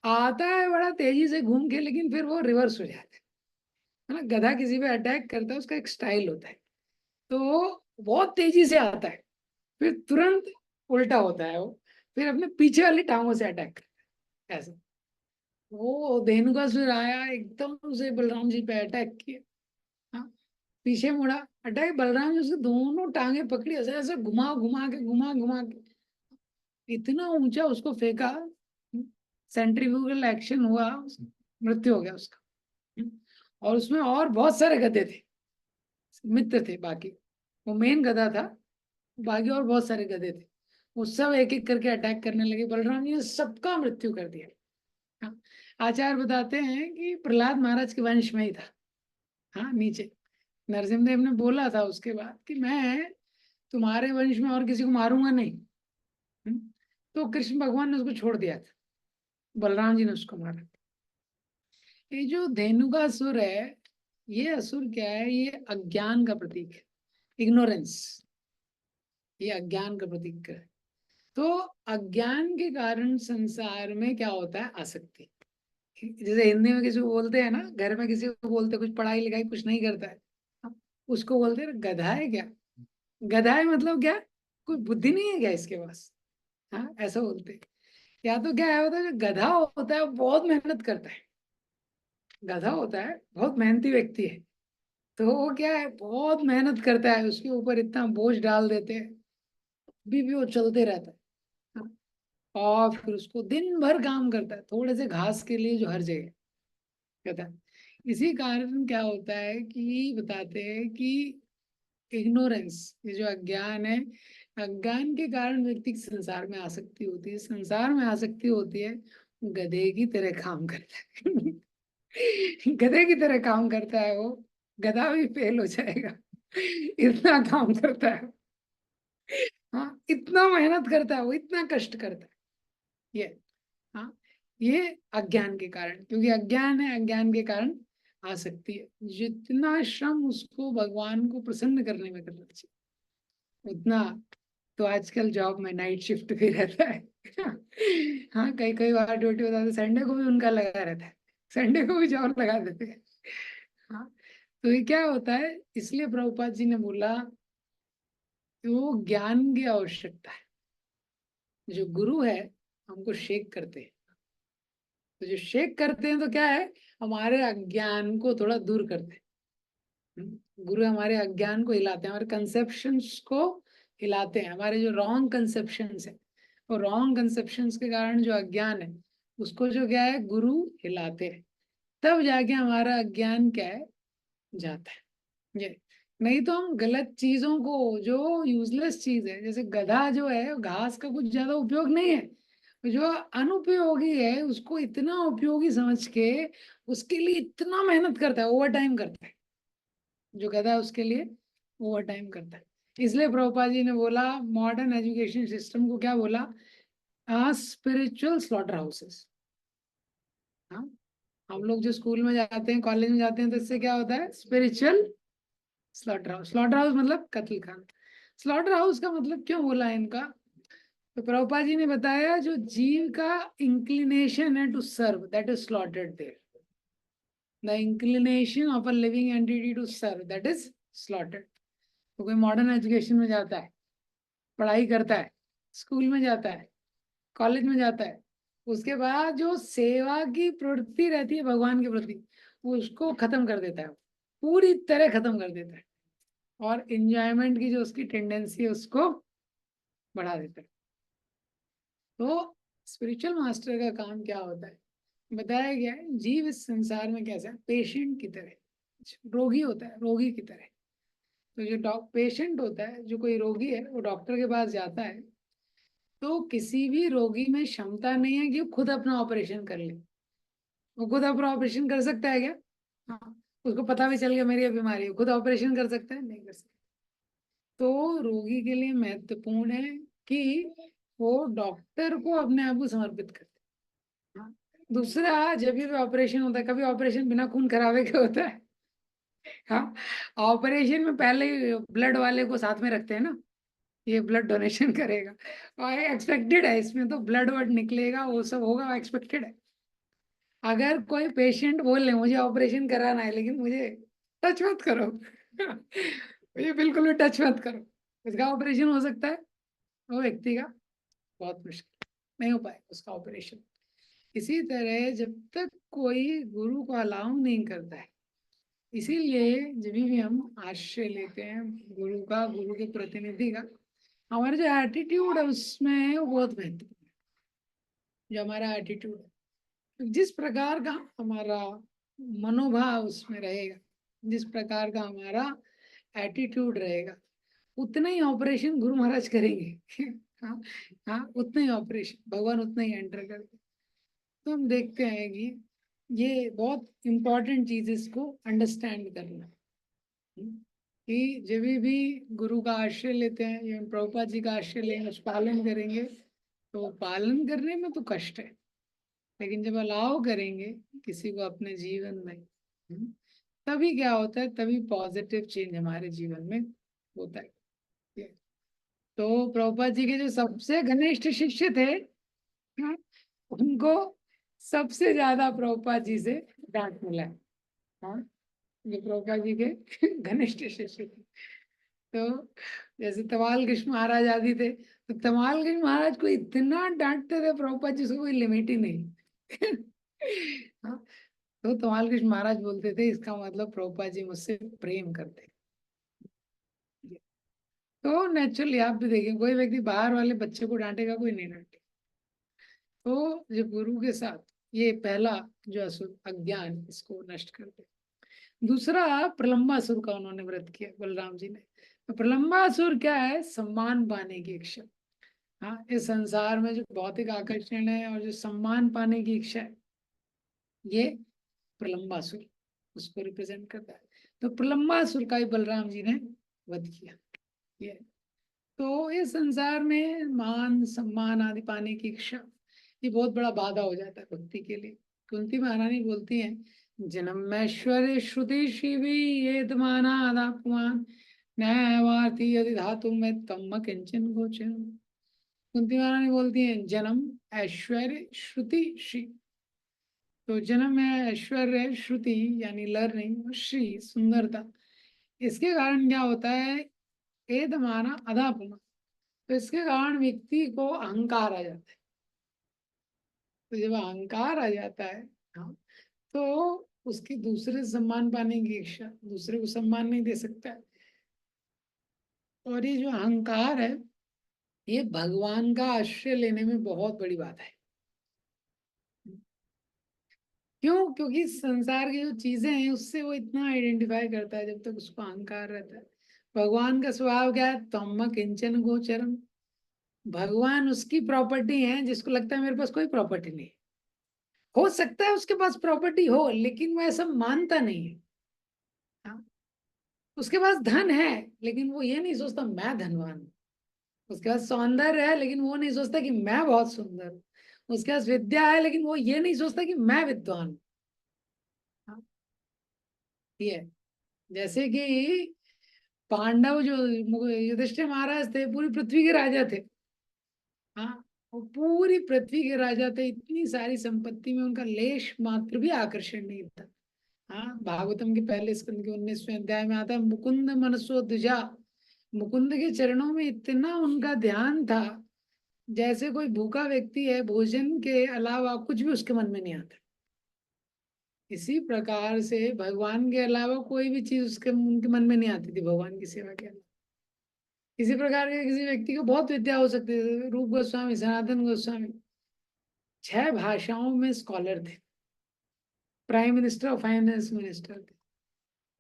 आता है बड़ा तेजी से घूम के, लेकिन फिर वो रिवर्स हो जाता है। है ना, गधा किसी पे अटैक करता है, उसका एक स्टाइल होता है, तो वो बहुत तेजी से आता है, फिर तुरंत उल्टा होता है वो, फिर अपने पीछे वाली टांगों से अटैक करता है ऐसा। वो धेनुकासुर आया, एकदम से बलराम जी पे अटैक किया। हाँ, पीछे मुड़ा, अटैक, बलराम जी उसके दोनों टांगे पकड़ी, ऐसे ऐसे घुमा घुमा के, घुमा घुमा के इतना ऊंचा उसको फेंका, सेंट्रीफ्यूगल एक्शन हुआ, मृत्यु हो गया उसका। और उसमें और बहुत सारे गधे थे, मित्र थे बाकी, वो मेन गधा था, बाकी और बहुत सारे गधे थे, वो सब एक एक करके अटैक करने लगे, बलराम जी ने सबका मृत्यु कर दिया। हाँ, आचार्य बताते हैं कि प्रहलाद महाराज के वंश में ही था। हाँ, नीचे नरसिम्हदेव ने बोला था उसके बाद कि मैं तुम्हारे वंश में और किसी को मारूंगा नहीं। हम्म, तो कृष्ण भगवान ने उसको छोड़ दिया था, बलराम जी ने उसको मारा। ये जो धेनुकासुर है, ये असुर क्या है, ये अज्ञान का प्रतीक है, इग्नोरेंस, ये अज्ञान का प्रतीक है। तो अज्ञान के कारण संसार में क्या होता है, आसक्ति। जैसे हिंदी में किसी को बोलते हैं ना, घर में किसी को बोलते हैं कुछ पढ़ाई लिखाई कुछ नहीं करता है, हाँ, उसको बोलते हैं गधा है क्या। गधा है मतलब क्या, कोई बुद्धि नहीं है क्या इसके पास। हाँ, ऐसा बोलते हैं। या तो क्या है, होता है जो गधा होता है वो बहुत मेहनत करता है, गधा होता है बहुत मेहनती व्यक्ति है, तो वो क्या है, बहुत मेहनत करता है, उसके ऊपर इतना बोझ डाल देते हैं, अभी भी वो चलते रहता है। हाँ, और फिर उसको दिन भर काम करता है, थोड़े से घास के लिए जो हर जगह कहता है। इसी कारण क्या होता है कि बताते हैं कि इग्नोरेंस, ये जो अज्ञान है, अज्ञान के कारण व्यक्ति की संसार में आसक्ति होती है, संसार में आसक्ति होती है, गधे की तरह काम करता है। गधे की तरह काम करता है वो, गधा भी फेल हो जाएगा, इतना काम करता है। हाँ, इतना मेहनत करता है वो, इतना कष्ट करता है ये। हाँ, ये अज्ञान के कारण, क्योंकि अज्ञान है, अज्ञान के कारण आसक्ति है। जितना श्रम उसको भगवान को प्रसन्न करने में करना चाहिए, उतना तो आजकल जॉब में नाइट शिफ्ट भी रहता है। हाँ, कई कई बार ड्यूटी होता है, संडे को भी उनका लगा रहता है, संडे को भी जॉब लगा देते हैं। हाँ, तो ये क्या होता है, इसलिए प्रभुपाद जी ने बोला कि वो ज्ञान की आवश्यकता है। जो गुरु है हमको शेक करते हैं, तो जो शेक करते हैं तो क्या है, हमारे अज्ञान को थोड़ा दूर करते हैं। गुरु हमारे अज्ञान को हिलाते हैं, हमारे कंसेप्शंस को हिलाते हैं, हमारे जो रॉन्ग कंसेप्शंस है, वो रॉन्ग कंसेप्शंस के कारण जो अज्ञान है उसको जो क्या है, गुरु हिलाते हैं, तब जाके हमारा अज्ञान क्या है, जाता है। ये नहीं तो हम गलत चीजों को, जो यूजलेस चीज है, जैसे गधा जो है घास का कुछ ज्यादा उपयोग नहीं है, जो अनुपयोगी है उसको इतना उपयोगी समझ के उसके लिए इतना मेहनत करता है, ओवर टाइम करता है, जो गधा है उसके लिए ओवर टाइम करता है। इसलिए प्रभुपाद जी ने बोला, मॉडर्न एजुकेशन सिस्टम को क्या बोला, स्पिरिचुअल स्लॉटर हाउसेस। हाँ, हम लोग जो स्कूल में जाते हैं, कॉलेज में जाते हैं, तो इससे क्या होता है, spiritual slaughter house. Slaughter house मतलब कत्ल खाना। स्लॉटर हाउस का मतलब क्यों बोला है इनका, तो प्रभुपाद जी ने बताया, जो जीव का इंक्लिनेशन है to serve, that is slotted there. The inclination of a living entity to serve, that is slotted. तो कोई मॉडर्न एजुकेशन में जाता है, पढ़ाई करता है, स्कूल में जाता है, कॉलेज में जाता है, उसके बाद जो सेवा की प्रवृत्ति रहती है भगवान के प्रति, वो उसको खत्म कर देता है, पूरी तरह खत्म कर देता है, और इंजॉयमेंट की जो उसकी टेंडेंसी है उसको बढ़ा देता है। तो स्पिरिचुअल मास्टर का काम क्या होता है, बताया गया है, जीव इस संसार में कैसा है, पेशेंट की तरह, रोगी होता है, रोगी की तरह। तो जो पेशेंट होता है, जो कोई रोगी है, वो डॉक्टर के पास जाता है, तो किसी भी रोगी में क्षमता नहीं है कि वो खुद अपना ऑपरेशन कर ले। वो खुद अपना ऑपरेशन कर सकता है क्या, हाँ, उसको पता भी चल गया मेरी ये बीमारी है, खुद ऑपरेशन कर सकता है, नहीं कर सकता। तो रोगी के लिए महत्वपूर्ण है कि वो डॉक्टर को अपने आप को समर्पित करे। हाँ, दूसरा, जब भी ऑपरेशन होता है, कभी ऑपरेशन बिना खून खराबे के होता है। हाँ, ऑपरेशन में पहले ब्लड वाले को साथ में रखते हैं ना, ये ब्लड डोनेशन करेगा, और एक्सपेक्टेड है, इसमें तो ब्लड वर्ड निकलेगा, वो सब होगा, एक्सपेक्टेड है। अगर कोई पेशेंट बोल ले मुझे ऑपरेशन कराना है, लेकिन मुझे टच मत करो। ये बिल्कुल भी टच मत करो। इसका ऑपरेशन हो सकता है वो व्यक्ति का बहुत मुश्किल, नहीं हो पाए उसका ऑपरेशन। इसी तरह जब तक कोई गुरु को अलाउ नहीं करता है, इसीलिए जब भी हम आश्रय लेते हैं गुरु का, गुरु के प्रतिनिधि का, हमारा जो एटीट्यूड है उसमें वो बहुत महत्वपूर्ण है। जो हमारा एटीट्यूड है, जिस प्रकार का हमारा मनोभाव उसमें रहेगा, जिस प्रकार का हमारा एटीट्यूड रहेगा, उतना ही ऑपरेशन गुरु महाराज करेंगे। हाँ, हाँ, उतना ही ऑपरेशन भगवान उतना ही एंटर करते। तो हम देखते हैं कि ये बहुत इंपॉर्टेंट चीज, इसको अंडरस्टैंड करना। कि जब भी गुरु का आश्रय लेते हैं या प्रभुपाद जी का आश्रय लेंगे, उस पालन करेंगे, तो पालन करने में तो कष्ट है, लेकिन जब अलाउ करेंगे किसी को अपने जीवन में, तभी क्या होता है, तभी पॉजिटिव चेंज हमारे जीवन में होता है। तो प्रभुपाद जी के जो सबसे घनिष्ठ शिष्य थे, हाँ, उनको सबसे ज्यादा प्रभुपाद जी से डांट मिला है। हाँ, जो प्रभुपाद जी के घनिष्ठ शिष्य थे। तो जैसे तमाल कृष्ण महाराज आदि थे, तो तमाल कृष्ण महाराज को इतना डांटते थे प्रभुपाद जी से, कोई लिमिट ही नहीं। हाँ, तो तमाल कृष्ण महाराज बोलते थे इसका मतलब प्रभुपाद जी मुझसे प्रेम करते। तो नेचुरली आप भी देखिए, कोई व्यक्ति बाहर वाले बच्चे को डांटेगा, कोई नहीं डांटेगा। तो जो गुरु के साथ, ये पहला जो असुर अज्ञान, इसको नष्ट करते। दूसरा प्रलंबासुर का उन्होंने व्रत किया बलराम जी ने। तो प्रलंबासुर क्या है, सम्मान पाने की इच्छा। हाँ, इस संसार में जो भौतिक आकर्षण है और जो सम्मान पाने की इच्छा है, ये प्रलंबासुर उसको रिप्रेजेंट करता है। तो प्रलंबासुर का ही बलराम जी ने वध किया। ये तो इस संसार में मान सम्मान आदि पाने की इच्छा, ये बहुत बड़ा बाधा हो जाता है भक्ति के लिए। कुंती महारानी बोलती हैं, जन्मैश्वर्य श्रुति शिवी ये माना आदापमान न्यायवार्थी यदि धातु में तम किंचन गोचन। कुंती महारानी बोलती हैं, जन्म, ऐश्वर्य, श्रुति, श्री। तो जन्म है, ऐश्वर्य है, श्रुति यानी लर्निंग, श्री सुंदरता। इसके कारण क्या होता है, एद माना अधापमा। तो इसके कारण व्यक्ति को अहंकार आ जाता है। तो जब अहंकार आ जाता है, हाँ, तो उसकी दूसरे से सम्मान पाने की इच्छा, दूसरे को सम्मान नहीं दे सकता है। और ये जो अहंकार है, ये भगवान का आश्रय लेने में बहुत बड़ी बात है। क्यों? क्योंकि संसार की जो चीजें हैं उससे वो इतना आइडेंटिफाई करता है जब तक उसको अहंकार रहता है। भगवान का स्वभाव क्या है, तम किंचन गोचरम। भगवान उसकी प्रॉपर्टी है जिसको लगता है मेरे पास कोई प्रॉपर्टी नहीं। हो सकता है उसके पास प्रॉपर्टी हो, लेकिन वो ऐसा मानता नहीं है। हाँ? उसके पास धन है, लेकिन वो ये नहीं सोचता मैं धनवान हूँ। उसके पास सौंदर्य है, लेकिन वो नहीं सोचता कि मैं बहुत सुंदर हूँ। उसके पास विद्या है, लेकिन वो ये नहीं सोचता कि मैं विद्वान हूँ। हाँ, ये है। जैसे कि पांडव जो युधिष्ठिर महाराज थे, पूरी पृथ्वी के राजा थे। हाँ, वो पूरी पृथ्वी के राजा थे, इतनी सारी संपत्ति में उनका लेश मात्र भी आकर्षण नहीं था। हाँ, भागवतम के पहले स्कंद के 19वें अध्याय में आता है, मुकुंद मनसो द्विजा। मुकुंद के चरणों में इतना उनका ध्यान था, जैसे कोई भूखा व्यक्ति है, भोजन के अलावा कुछ भी उसके मन में नहीं आता। इसी प्रकार से भगवान के अलावा कोई भी चीज उसके उनके मन में नहीं आती थी, भगवान की सेवा के अलावा। इसी प्रकार के किसी व्यक्ति को बहुत विद्या हो सकती है। रूप गोस्वामी, सनातन गोस्वामी 6 भाषाओं में स्कॉलर थे, प्राइम मिनिस्टर और फाइनेंस मिनिस्टर थे।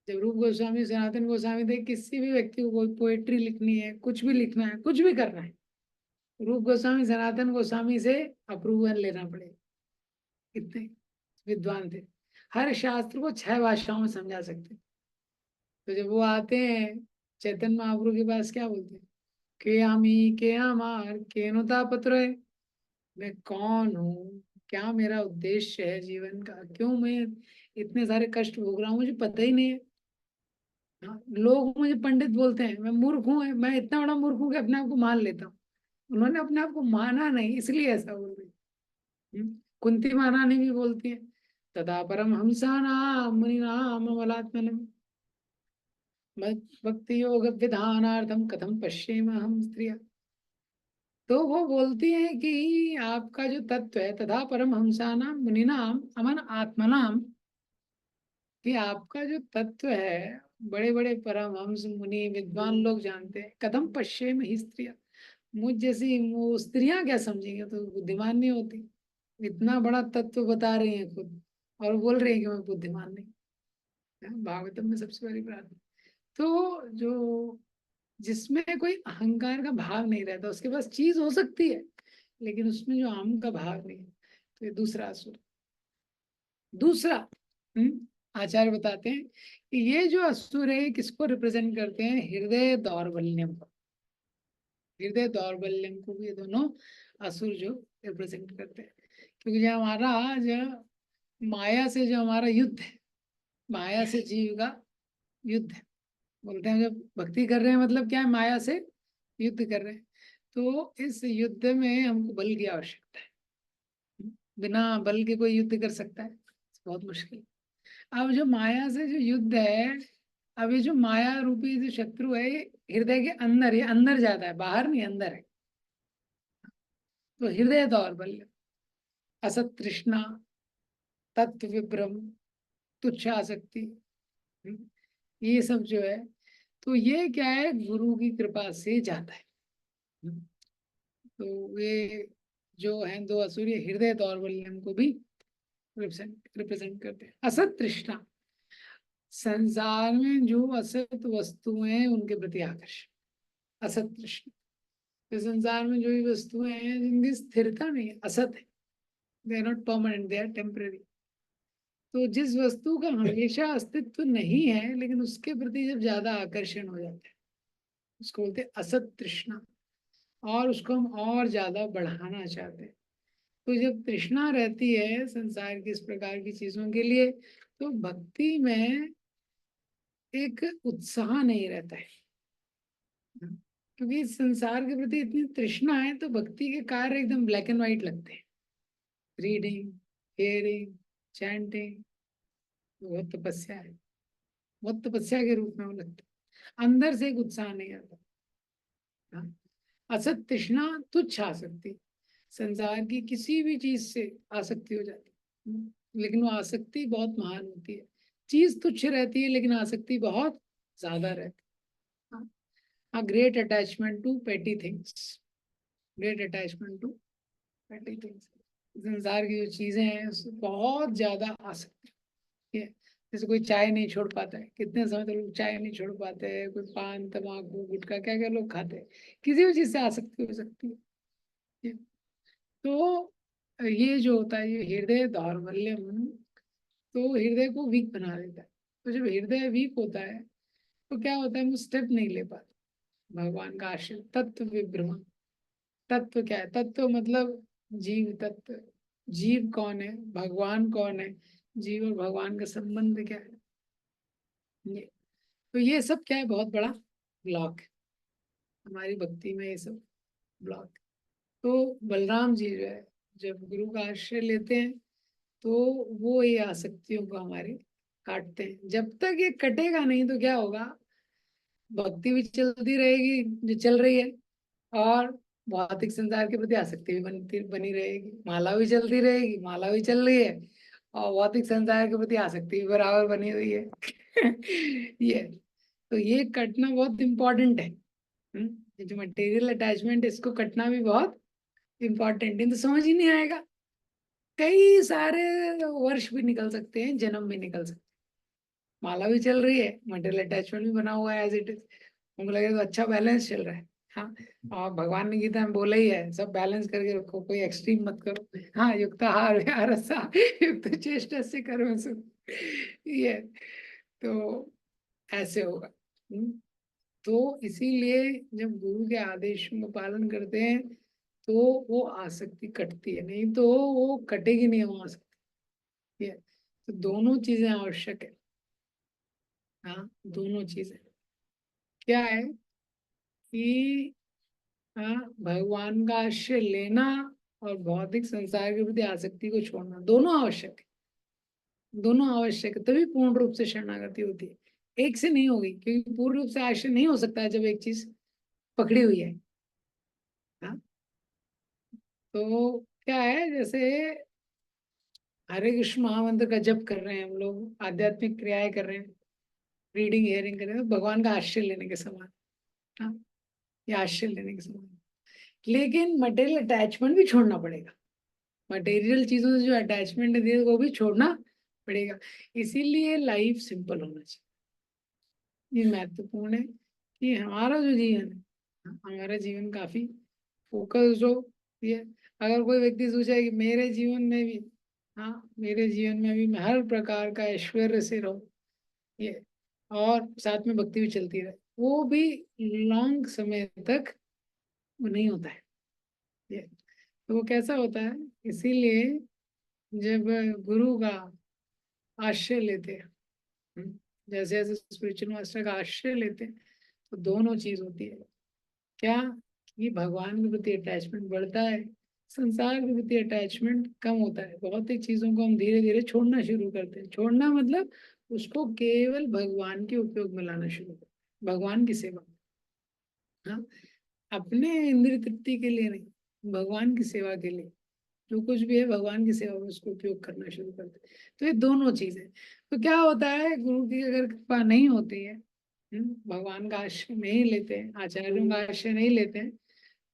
जब रूप गोस्वामी, सनातन गोस्वामी थे, किसी भी व्यक्ति को कोई पोएट्री लिखनी है, कुछ भी लिखना है, कुछ भी करना है, रूप गोस्वामी, सनातन गोस्वामी से अप्रूवल लेना पड़ेगा। इतने विद्वान थे, हर शास्त्र को 6 भाषाओं में समझा सकते। तो जब वो आते हैं चैतन्य महाप्रभु के पास, क्या बोलते हैं, के आमी के आमार के नुता पत्र है, मैं कौन हूँ, क्या मेरा उद्देश्य है जीवन का, क्यों मैं इतने सारे कष्ट भोग रहा हूँ, मुझे पता ही नहीं है। हाँ, लोग मुझे पंडित बोलते हैं, मैं मूर्ख हूँ, मैं इतना बड़ा मूर्ख हूँ कि अपने आप को मान लेता हूँ। उन्होंने अपने आप को माना नहीं, इसलिए ऐसा बोल रही। कुंती महारानी भी बोलती है, तदा परम हंसा नाम मुनि नाम अमलात्मनम। भक्ति योग विधानार्थम कथम पश्येम हम स्त्रिया। तो वो बोलती है कि आपका जो तत्व है, तथा परम हंसानाम मुनिनाम अमन आत्मनाम, कि आपका जो तत्व है बड़े बड़े परमहंस मुनि विद्वान लोग जानते हैं। कथम पश्चिम ही स्त्रियां, मुझ जैसी वो स्त्रियां क्या समझेंगे, तो बुद्धिमान नहीं होती। इतना बड़ा तत्व बता रही हैं खुद, और बोल रही है कि मैं बुद्धिमान नहीं। भागवतम में सबसे बड़ी बात। तो जो जिसमें कोई अहंकार का भाव नहीं रहता, उसके पास चीज हो सकती है लेकिन उसमें जो अहम का भाव नहीं है, तो ये दूसरा असुर। दूसरा आचार्य बताते हैं कि ये जो असुर है किसको रिप्रेजेंट करते हैं, हृदय दौर्बल्यम को। हृदय दौर्बल्यम को भी ये दोनों असुर जो रिप्रेजेंट करते हैं। क्योंकि जो हमारा जो माया से जो हमारा युद्ध है, माया से जीव का युद्ध है। बोलते हैं जब भक्ति कर रहे हैं मतलब क्या है, माया से युद्ध कर रहे हैं। तो इस युद्ध में हमको बल की आवश्यकता है। बिना बल के कोई युद्ध कर सकता है? बहुत मुश्किल। अब जो माया से जो युद्ध है, अब ये जो माया रूपी जो शत्रु है, ये हृदय के अंदर, ये अंदर जाता है, बाहर नहीं, अंदर है। तो हृदय दौर्बल्य, असत तृष्णा, तत्व विभ्रम, तुच्छ आसक्ति, ये सब जो है, तो ये क्या है, गुरु की कृपा से जाता है। तो ये जो है दो असुर, ये हृदय दौर्बल्यम को भी रिप्रेजेंट करते हैं। असत तृष्णा, संसार में जो असत वस्तुएं हैं उनके प्रति आकर्षण, असत तृष्णा। तो संसार में जो भी वस्तुएं हैं जिनकी स्थिरता नहीं है, असत है, they are not permanent, they are temporary. तो जिस वस्तु का हमेशा अस्तित्व नहीं है लेकिन उसके प्रति जब ज्यादा आकर्षण हो जाता है, उसको बोलते हैं असत तृष्णा। और उसको हम और ज्यादा बढ़ाना चाहते हैं। तो जब तृष्णा रहती है संसार की इस प्रकार की चीजों के लिए, तो भक्ति में एक उत्साह नहीं रहता है। क्योंकि इस संसार के प्रति इतनी तृष्णा है, तो भक्ति के कार्य एकदम ब्लैक एंड व्हाइट लगते हैं। रीडिंग, हियरिंग, चैंटिंग, बहुत तपस्या है, बहुत तपस्या के रूप में वो लगता है। अंदर से एक उत्साह नहीं आता। हाँ? असत तृष्णा तुच्छ आसक्ति, संसार की किसी भी चीज से आसक्ति हो जाती है। लेकिन वो आसक्ति बहुत महान होती है। चीज तुच्छ रहती है लेकिन आसक्ति बहुत ज्यादा रहती है। हाँ, great attachment to petty things, great attachment to petty things. संसार की जो चीजें हैं उसमें बहुत ज्यादा आसक्ति है। जैसे कोई चाय नहीं छोड़ पाता है, कितने समय तक लोग चाय नहीं छोड़ पाते हैं, कोई पान तंबाकू गुटखा क्या क्या लोग खाते हैं, किसी भी चीज से आसक्ति हो सकती है। तो ये जो होता है, ये हृदय दौर्बल्यम, तो हृदय को वीक बना देता है। तो जब हृदय वीक होता है तो क्या होता है, हम स्टेप नहीं ले पाते भगवान का आश्रय। तत्व विभ्रम, तत्व क्या है, तत्व मतलब जीव तत्व। जीव कौन है, भगवान कौन है, जीव और भगवान का संबंध क्या है, ये। तो ये सब क्या है, बहुत बड़ा ब्लॉक है हमारी भक्ति में, ये सब ब्लॉक। तो बलराम जी जो है, जब गुरु का आश्रय लेते हैं तो वो ये आसक्तियों को हमारे काटते हैं। जब तक ये कटेगा नहीं तो क्या होगा, भक्ति भी चलती रहेगी जो चल रही है, और भौतिक संसार के प्रति आसक्ति भी बनती बनी रहेगी। माला भी चलती रहेगी, माला भी चल रही है, और भौतिक संसार के प्रति आसक्ति भी बराबर बनी हुई है। ये, तो ये कटना बहुत इंपॉर्टेंट है। ये जो मटेरियल अटैचमेंट, इसको कटना भी बहुत इंपॉर्टेंट है। तो समझ ही नहीं आएगा, कई सारे वर्ष भी निकल सकते हैं, जन्म भी निकल सकते हैं, माला भी चल रही है, मटेरियल अटैचमेंट भी बना हुआ है एज इट इज, हमको लगेगा तो अच्छा बैलेंस चल रहा है। हाँ, और भगवान ने गीता में बोला ही है, सब बैलेंस करके रखो, कोई एक्सट्रीम मत करो। हाँ, युक्ताहार विहारसा युक्त चेष्टा से कर्म सु, ये। तो ऐसे होगा। तो इसीलिए जब गुरु के आदेशों का पालन करते हैं तो वो आसक्ति कटती है, नहीं तो वो कटेगी नहीं वो आसक्ति, ये। तो दोनों चीजें आवश्यक है। हाँ, दोनों चीजें क्या है कि, हाँ, भगवान का आश्रय लेना और भौतिक संसार के प्रति आसक्ति को छोड़ना, दोनों आवश्यक है। दोनों आवश्यक है, तभी पूर्ण रूप से शरणागति होती है। एक से नहीं होगी, क्योंकि पूर्ण रूप से आश्रय नहीं हो सकता है जब एक चीज पकड़ी हुई है। हाँ, तो क्या है, जैसे हरे कृष्ण महामंत्र का जप कर रहे हैं हम लोग, आध्यात्मिक क्रियाएं कर रहे हैं, रीडिंग हियरिंग कर रहे हैं, तो भगवान का आश्रय लेने के समान। हाँ, ये आश्रय लेने के समान। लेकिन मटेरियल अटैचमेंट भी छोड़ना पड़ेगा। मटेरियल चीजों से जो अटैचमेंट है वो भी छोड़ना पड़ेगा। इसीलिए लाइफ सिंपल होना चाहिए। ये महत्वपूर्ण है कि हमारा जो जीवन है, हमारा जीवन काफी फोकस्ड हो। ये अगर कोई व्यक्ति सोचे कि मेरे जीवन में भी, हाँ मेरे जीवन में भी मैं हर प्रकार का ऐश्वर्य से रहूं, ये और साथ में भक्ति भी चलती रहे, वो भी लॉन्ग समय तक वो नहीं होता है। ये तो वो कैसा होता है, इसीलिए जब गुरु का आश्रय लेते हैं, जैसे जैसे स्पिरिचुअल मास्टर का आश्रय लेते हैं, तो दोनों चीज होती है। क्या, कि भगवान के प्रति अटैचमेंट बढ़ता है, संसार के प्रति अटैचमेंट कम होता है। भौतिक चीजों को हम धीरे धीरे छोड़ना शुरू करते हैं। छोड़ना मतलब उसको केवल भगवान के उपयोग में लाना शुरू करते हैं, भगवान की सेवा। हाँ, अपने इंद्रिय तृप्ति के लिए नहीं, भगवान की सेवा के लिए। जो कुछ भी है भगवान की सेवा में उसको उपयोग करना शुरू करते हैं। तो ये दोनों चीजें। तो क्या होता है, गुरु की अगर कृपा नहीं होती है, भगवान का आश्रय नहीं लेते हैं, आचार्यों का आश्रय नहीं लेते हैं,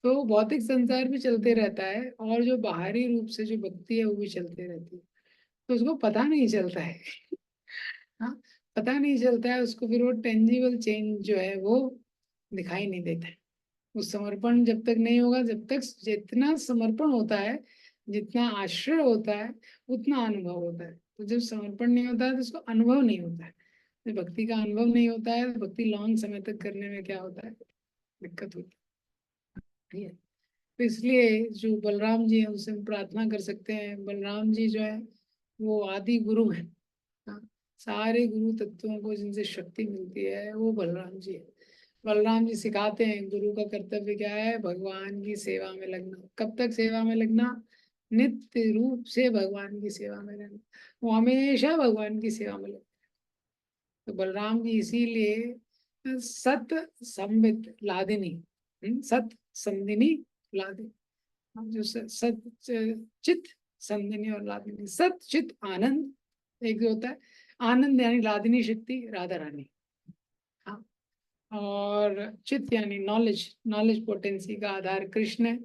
तो भौतिक संसार भी चलते रहता है, और जो बाहरी रूप से जो भक्ति है वो भी चलती रहती है। तो उसको पता नहीं चलता है। हाँ, पता नहीं चलता है उसको, फिर वो टेंजिबल चेंज जो है वो दिखाई नहीं देता है। वो समर्पण जब तक नहीं होगा, जब तक जितना समर्पण होता है, जितना आश्रय होता है, उतना अनुभव होता है। तो जब समर्पण नहीं होता है तो उसको अनुभव नहीं होता है। जब भक्ति का अनुभव नहीं होता है, तो भक्ति लॉन्ग समय तक करने में क्या होता है, दिक्कत होती है। तो इसलिए जो बलराम जी हैं उनसे हम प्रार्थना कर सकते हैं। बलराम जी जो है वो आदि गुरु हैं। हाँ, सारे गुरु तत्वों को जिनसे शक्ति मिलती है वो बलराम जी है। बलराम जी सिखाते हैं गुरु का कर्तव्य क्या है, भगवान की सेवा में लगना। कब तक सेवा में लगना, नित्य रूप से भगवान की सेवा में रहना। वो हमेशा भगवान की सेवा में लगना। तो बलराम जी इसीलिए सत संबित लादिनी, सत संदिनी लादिनी, जो सत चित संदिनी और लादिनी, सत चित आनंद एक जो होता है, आनंद यानी लादिनी शक्ति राधा रानी। हाँ, और चित यानी नॉलेज, नॉलेज पोटेंसी का आधार कृष्ण है।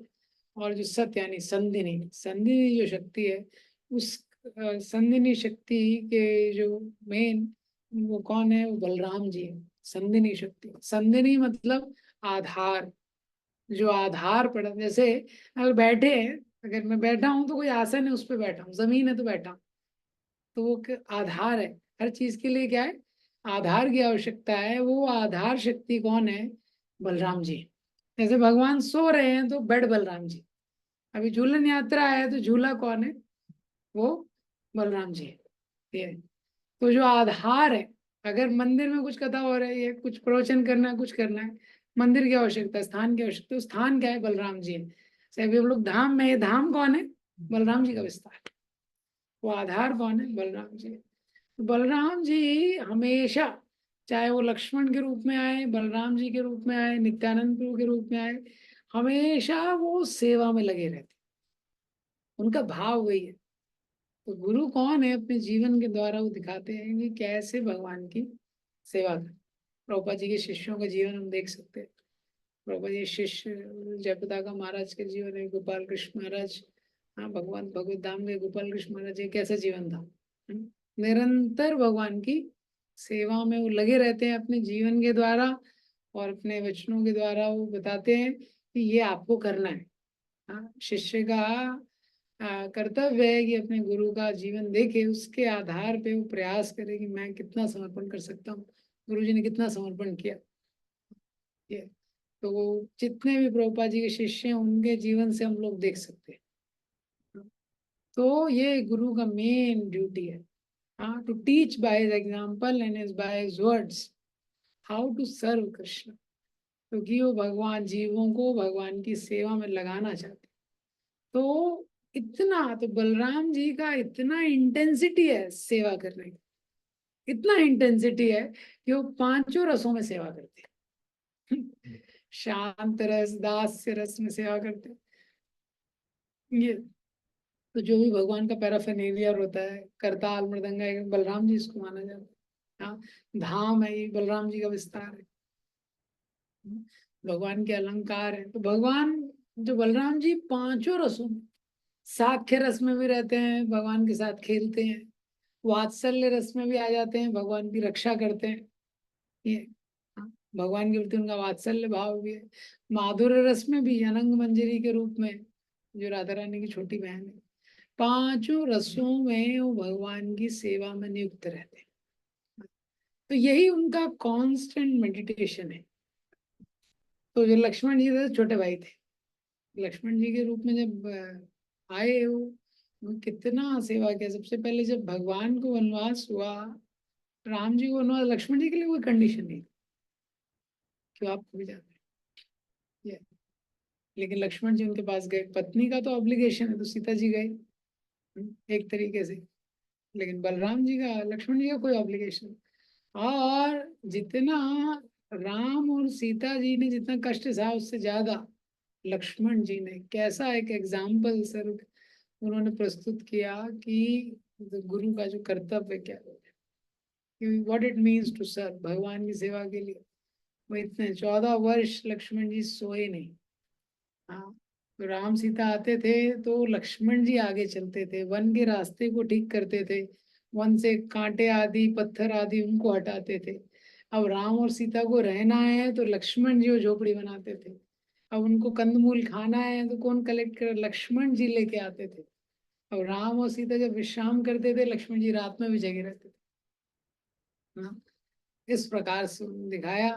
और जो सत यानी संदिनी, संदिनी जो शक्ति है, उस संदिनी शक्ति के जो मेन वो कौन है, वो बलराम जी है। संदिनी शक्ति, संदिनी मतलब आधार। जो आधार पड़ा, जैसे अगर बैठे हैं, अगर मैं बैठा हूं तो कोई आसन है उस पर बैठा हूँ, जमीन है तो बैठा हूँ, तो वो आधार है। हर चीज के लिए क्या है, आधार की आवश्यकता है। वो आधार शक्ति कौन है, बलराम जी। जैसे भगवान सो रहे हैं तो बेड बलराम जी। अभी झूलन यात्रा है तो झूला कौन है, वो बलराम जी है। ये तो जो आधार है, अगर मंदिर में कुछ कथा हो रही है, कुछ प्रवचन करना है, कुछ करना है, मंदिर की आवश्यकता है, स्थान की आवश्यकता है। तो स्थान क्या है, बलराम जी है। जैसे अभी हम लोग धाम में, ये धाम कौन है, बलराम जी का विस्तार है। वो आधार कौन है, बलराम जी है। तो बलराम जी हमेशा, चाहे वो लक्ष्मण के रूप में आए, बलराम जी के रूप में आए, नित्यानंद प्रभु के रूप में आए, हमेशा वो सेवा में लगे रहते। उनका भाव वही है। तो गुरु कौन है, अपने जीवन के द्वारा वो दिखाते हैं कि कैसे भगवान की सेवा करें। प्रभुपाद जी के शिष्यों का जीवन हम देख सकते हैं। प्रभुपाद जी शिष्य जयप्रदा का महाराज के जीवन है, गोपाल कृष्ण महाराज, हाँ भगवान भगवत धाम के गोपाल कृष्ण महाराज, ये कैसा जीवन था। निरंतर भगवान की सेवा में वो लगे रहते हैं अपने जीवन के द्वारा, और अपने वचनों के द्वारा वो बताते हैं कि ये आपको करना है। हाँ, शिष्य का कर्तव्य है कि अपने गुरु का जीवन देखे, उसके आधार पे वो प्रयास करे कि मैं कितना समर्पण कर सकता हूँ, गुरु जी ने कितना समर्पण किया। ये तो वो जितने भी प्रभुपाद जी के शिष्य हैं उनके जीवन से हम लोग देख सकते हैं। तो ये गुरु का मेन ड्यूटी है, हाँ, to teach by his example and is by his words how to serve Krishna. क्योंकि वो भगवान, जीवों को भगवान की सेवा में लगाना चाहते। तो इतना, तो बलराम जी का इतना इंटेंसिटी है सेवा करने की, इतना इंटेंसिटी है कि वो पांचों रसों में सेवा करते हैं। शांत रस, दास्य रस में सेवा करते हैं। ये तो जो भी भगवान का पैराफेर्नेलिया होता है, करताल मृदंगा, बलराम जी इसको माना जाता है। हाँ, धाम है, ये बलराम जी का विस्तार है। भगवान के अलंकार है। तो भगवान जो बलराम जी पांचों रसों में, साख्य रस में भी रहते हैं, भगवान के साथ खेलते हैं, वात्सल्य रस में भी आ जाते हैं, भगवान की रक्षा करते हैं। ये हाँ, भगवान के प्रति उनका वात्सल्य भाव भी है। माधुर्य रस में भी अनंग मंजरी के रूप में, जो राधा रानी की छोटी बहन है, पांचों रसों में वो भगवान की सेवा में नियुक्त रहते हैं। तो यही उनका कांस्टेंट मेडिटेशन है। तो जो लक्ष्मण जी थे, छोटे भाई थे, लक्ष्मण जी के रूप में जब आए वो कितना सेवा किया। सबसे पहले जब भगवान को वनवास हुआ, राम जी को वनवास, लक्ष्मण जी के लिए कोई कंडीशन नहीं कि आप भी जाते हैं। लेकिन लक्ष्मण जी उनके पास गए, पत्नी का तो ऑब्लिगेशन है, तो सीता जी गए एक तरीके से। लेकिन बलराम जी का, लक्ष्मण जी का कोई ऑब्लिगेशन। और जितना राम और सीता जी ने जितना कष्ट सहा, उससे ज्यादा लक्ष्मण जी ने कैसा एक एग्जाम्पल सर उन्होंने प्रस्तुत किया कि गुरु का जो कर्तव्य क्या है, what it means to serve, भगवान की सेवा के लिए। वो इतने 14 वर्ष लक्ष्मण जी सोए नहीं। हाँ, तो राम सीता आते थे तो लक्ष्मण जी आगे चलते थे, वन के रास्ते को ठीक करते थे, वन से कांटे आदि पत्थर आदि उनको हटाते थे। अब राम और सीता को रहना है तो लक्ष्मण जी वो झोपड़ी बनाते थे। अब उनको कंदमूल खाना है तो कौन कलेक्ट कर, लक्ष्मण जी लेके आते थे। अब राम और सीता जब विश्राम करते थे, लक्ष्मण जी रात में भी जगे रहते थे। हाँ, इस प्रकार से उन्होंने दिखाया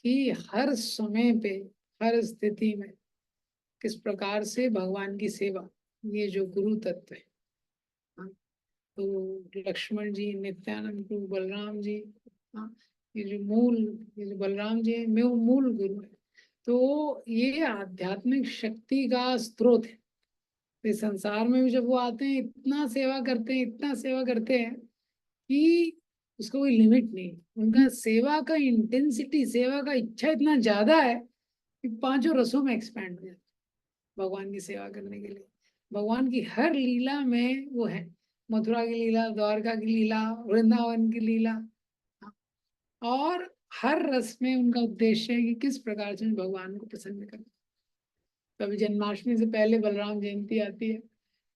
कि हर समय पे, हर स्थिति में किस प्रकार से भगवान की सेवा, ये जो गुरु तत्व है। हाँ, तो लक्ष्मण जी, नित्यानंद प्रभु, बलराम जी, हाँ, ये जो मूल, ये जो बलराम जी है, मूल गुरु है। तो ये आध्यात्मिक शक्ति का स्रोत है। तो इस संसार में भी जब वो आते हैं, इतना सेवा करते हैं, इतना सेवा करते हैं कि उसका कोई लिमिट नहीं। उनका सेवा का इंटेंसिटी, सेवा का इच्छा इतना ज्यादा है कि पांचों रसों में एक्सपैंड हो जाता है भगवान की सेवा करने के लिए। भगवान की हर लीला में वो है, मथुरा की लीला, द्वारका की लीला, वृंदावन की लीला। और हर रस में उनका उद्देश्य है कि किस प्रकार से भगवान को प्रसन्न करें। तो अभी जन्माष्टमी से पहले बलराम जयंती आती है।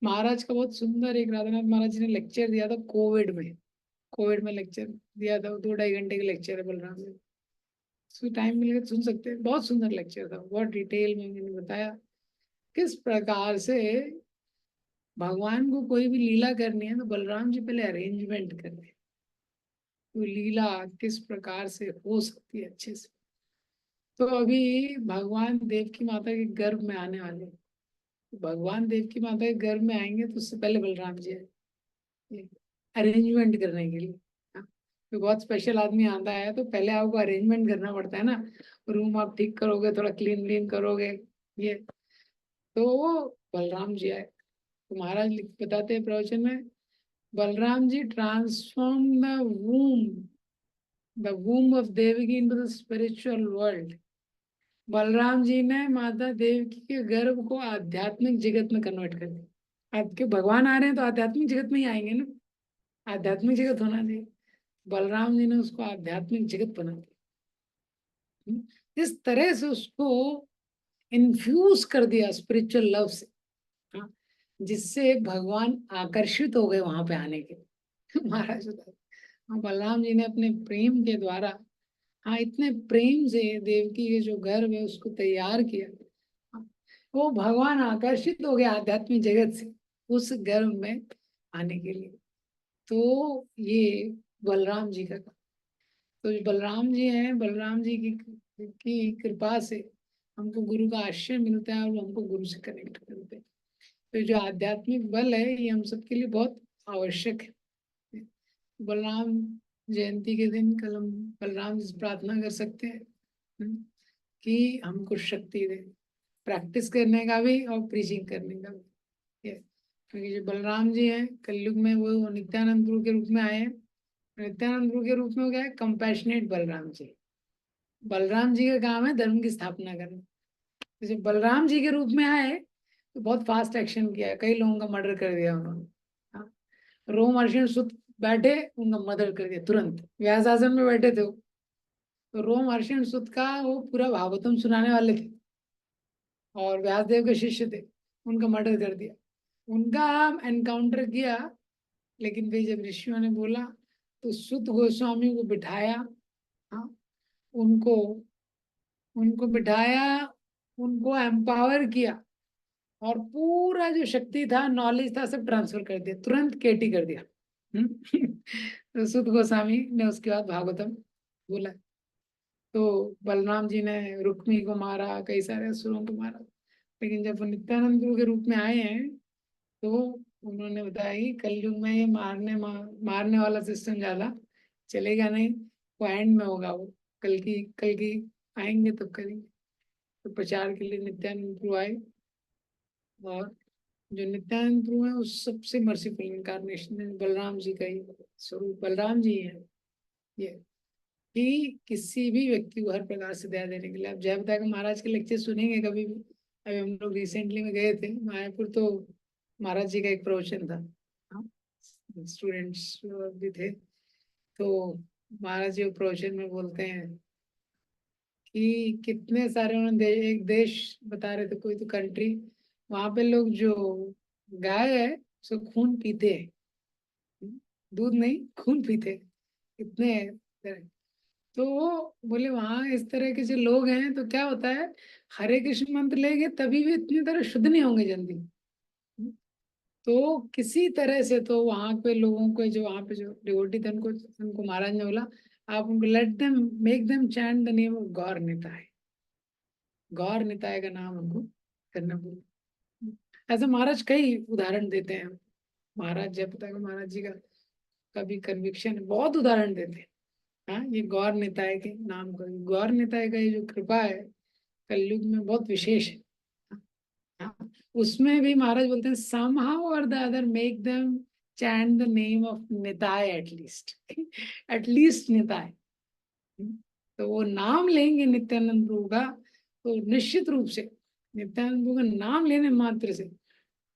महाराज का बहुत सुंदर एक राधानाथ महाराज जी ने लेक्चर दिया था कोविड में लेक्चर दिया था, 2-2.5 घंटे का लेक्चर है बलराम जी। उसको टाइम मिलेगा तो सुन सकते हैं, बहुत सुंदर लेक्चर था, बहुत डिटेल में उन्होंने बताया किस प्रकार से भगवान को कोई भी लीला करनी है तो बलराम जी पहले अरेंजमेंट करते हैं, तो लीला किस प्रकार से हो सकती है अच्छे से। तो अभी भगवान देव की माता के गर्भ में आने वाले हैं। तो भगवान देव की माता के गर्भ में आएंगे तो उससे पहले बलराम जी आए अरेंजमेंट करने के लिए। हाँ, तो बहुत स्पेशल आदमी आता है तो पहले आपको अरेंजमेंट करना पड़ता है ना, रूम आप ठीक करोगे, थोड़ा क्लीन क्लीन करोगे। ये तो वो बलराम जी आए। तो महाराज बताते हैं प्रवचन में, Balaram ji transform the womb of Devaki into the spiritual world. Balaram ji ने माता देवकी के गर्भ को आध्यात्मिक जगत में कन्वर्ट कर दिया। आपके भगवान आ रहे हैं तो आध्यात्मिक जगत में ही आएंगे ना, आध्यात्मिक जगत होना चाहिए। बलराम जी ने उसको आध्यात्मिक जगत बना दिया। इस तरह से उसको इन्फ्यूज कर दिया स्पिरिचुअल लव से। हाँ, जिससे भगवान आकर्षित हो गए वहां पे आने के लिए। महाराज बता, हाँ, बलराम जी ने अपने प्रेम के द्वारा, हाँ, इतने प्रेम से देवकी के जो गर्भ है उसको तैयार किया। हाँ, वो भगवान आकर्षित हो गया आध्यात्मिक जगत से उस गर्भ में आने के लिए। तो ये बलराम जी का काम। तो जो बलराम जी हैं, बलराम जी की कृपा से हमको गुरु का आश्रय मिलता है और हमको गुरु से कनेक्ट करते हैं। तो जो आध्यात्मिक बल है ये हम सबके लिए बहुत आवश्यक है। बलराम जयंती के दिन कल हम बलराम जी से प्रार्थना कर सकते हैं कि हमको शक्ति दे प्रैक्टिस करने का भी और प्रीचिंग करने का भी। क्योंकि जो बलराम जी हैं कलयुग में वो नित्यानंद गुरु के रूप में आए हैं। नित्यानंद प्रभु के रूप में हो गया है कंपैशनेट बलराम जी। बलराम जी का काम है धर्म की स्थापना करना। जैसे बलराम जी के रूप में आए तो बहुत फास्ट एक्शन किया है, कई लोगों का मर्डर कर दिया उन्होंने। हाँ, रोम अर्जुन सुत बैठे, उनका मर्डर कर दिया तुरंत। व्यास आश्रम में बैठे थे वो, तो रोम अर्जुन सुत का वो पूरा भागवतम सुनाने वाले थे और व्यासदेव के शिष्य थे, उनका मर्डर कर दिया। उनका एनकाउंटर किया, लेकिन फिर जब ऋषियों ने बोला तो सुत गोस्वामी को बिठाया। हाँ, उनको उनको बिठाया, उनको एम्पावर किया और पूरा जो शक्ति था, नॉलेज था, सब ट्रांसफर कर दिया, तुरंत केटी कर दिया। तो सुत गोस्वामी ने उसके बाद भागवतम बोला। तो बलराम जी ने रुक्मी को मारा, कई सारे असुरों को मारा, लेकिन जब वो नित्यानंद प्रभु के रूप में आए हैं तो उन्होंने बताया कि कलयुग में ये मारने वाला सिस्टम ज्यादा चलेगा नहीं, वो एंड में होगा। वो कल की आएंगे तब करेंगे। तो प्रचार के लिए नित्यानंद प्रभु आए, और जो नित्यानंद प्रभु है उस सबसे मर्सीफुल इनकारनेशन है, बलराम जी का ही स्वरूप बलराम जी है ये, कि किसी भी व्यक्ति को हर प्रकार से दया देने के लिए। आप जय बताकर महाराज के लेक्चर सुनेंगे कभी भी। अभी हम लोग रिसेंटली में गए थे मायापुर, तो महाराज जी का एक प्रवचन था, स्टूडेंट्स भी थे। तो महाराज जी प्रवचन में बोलते हैं कि कितने सारे उन्होंने एक देश बता रहे थे, कोई तो कंट्री, वहां पे लोग जो गाय है सो खून पीते हैं, दूध नहीं खून पीते, इतने तरह। तो वो बोले वहां इस तरह के जो लोग हैं तो क्या होता है, हरे कृष्ण मंत्र लेंगे तभी भी इतनी तरह शुद्ध नहीं होंगे जल्दी। तो किसी तरह से तो वहां पे लोगों को, जो वहां पे जो डिवोटी थे, उनको उनको महाराज ने बोला आप उनको let them make them chant the name of Gaur Nitai. Gaur Nitai का नाम उनको करना बोला। ऐसे महाराज कई उदाहरण देते हैं। महाराज जयप्रताप महाराज जी का भी कन्विक्शन है, बहुत उदाहरण देते हैं। हाँ, ये गौर निताय के नाम का, गौर निताय का ये जो कृपा है कलयुग में बहुत विशेष है। हाँ, उसमें भी महाराज बोलते हैं somehow or the other make them chant the name of Nitai at least Nitai. तो वो नाम लेंगे नित्यानंद प्रभु का, तो निश्चित रूप से नित्यानंद प्रभु का नाम लेने मात्र से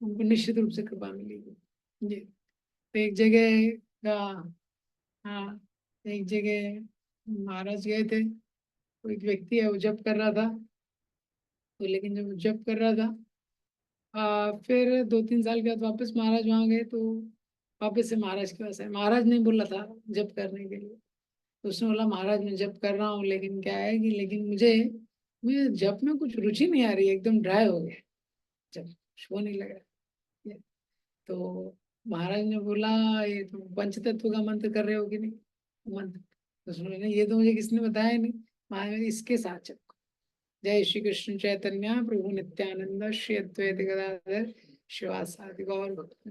उनको निश्चित रूप से कृपा मिलेगी। जी। तो एक जगह का, हाँ, एक जगह महाराज गए थे, तो एक व्यक्ति है वो जप कर रहा था। तो लेकिन जब वो जप कर रहा था, फिर 2-3 साल के बाद वापस महाराज वहाँ गए, तो वापस से महाराज के पास आए। महाराज ने बोला था जप करने के लिए, तो उसने बोला महाराज मैं जप कर रहा हूँ, लेकिन क्या है कि लेकिन मुझे मुझे जप में कुछ रुचि नहीं आ रही है, एकदम ड्राई हो गया, जब कुछ वो नहीं लग रहा है। तो महाराज ने बोला ये तुम पंचतत्व का मंत्र कर रहे हो कि नहीं, मंत्र। तो उसने बोला ये तो मुझे किसने बताया नहीं। महाराज ने इसके साथ जप। जय श्री कृष्ण चैतन्य प्रभु नित्यानंद श्री अद्वैत गदाधर शिवासादि गौर भक्त।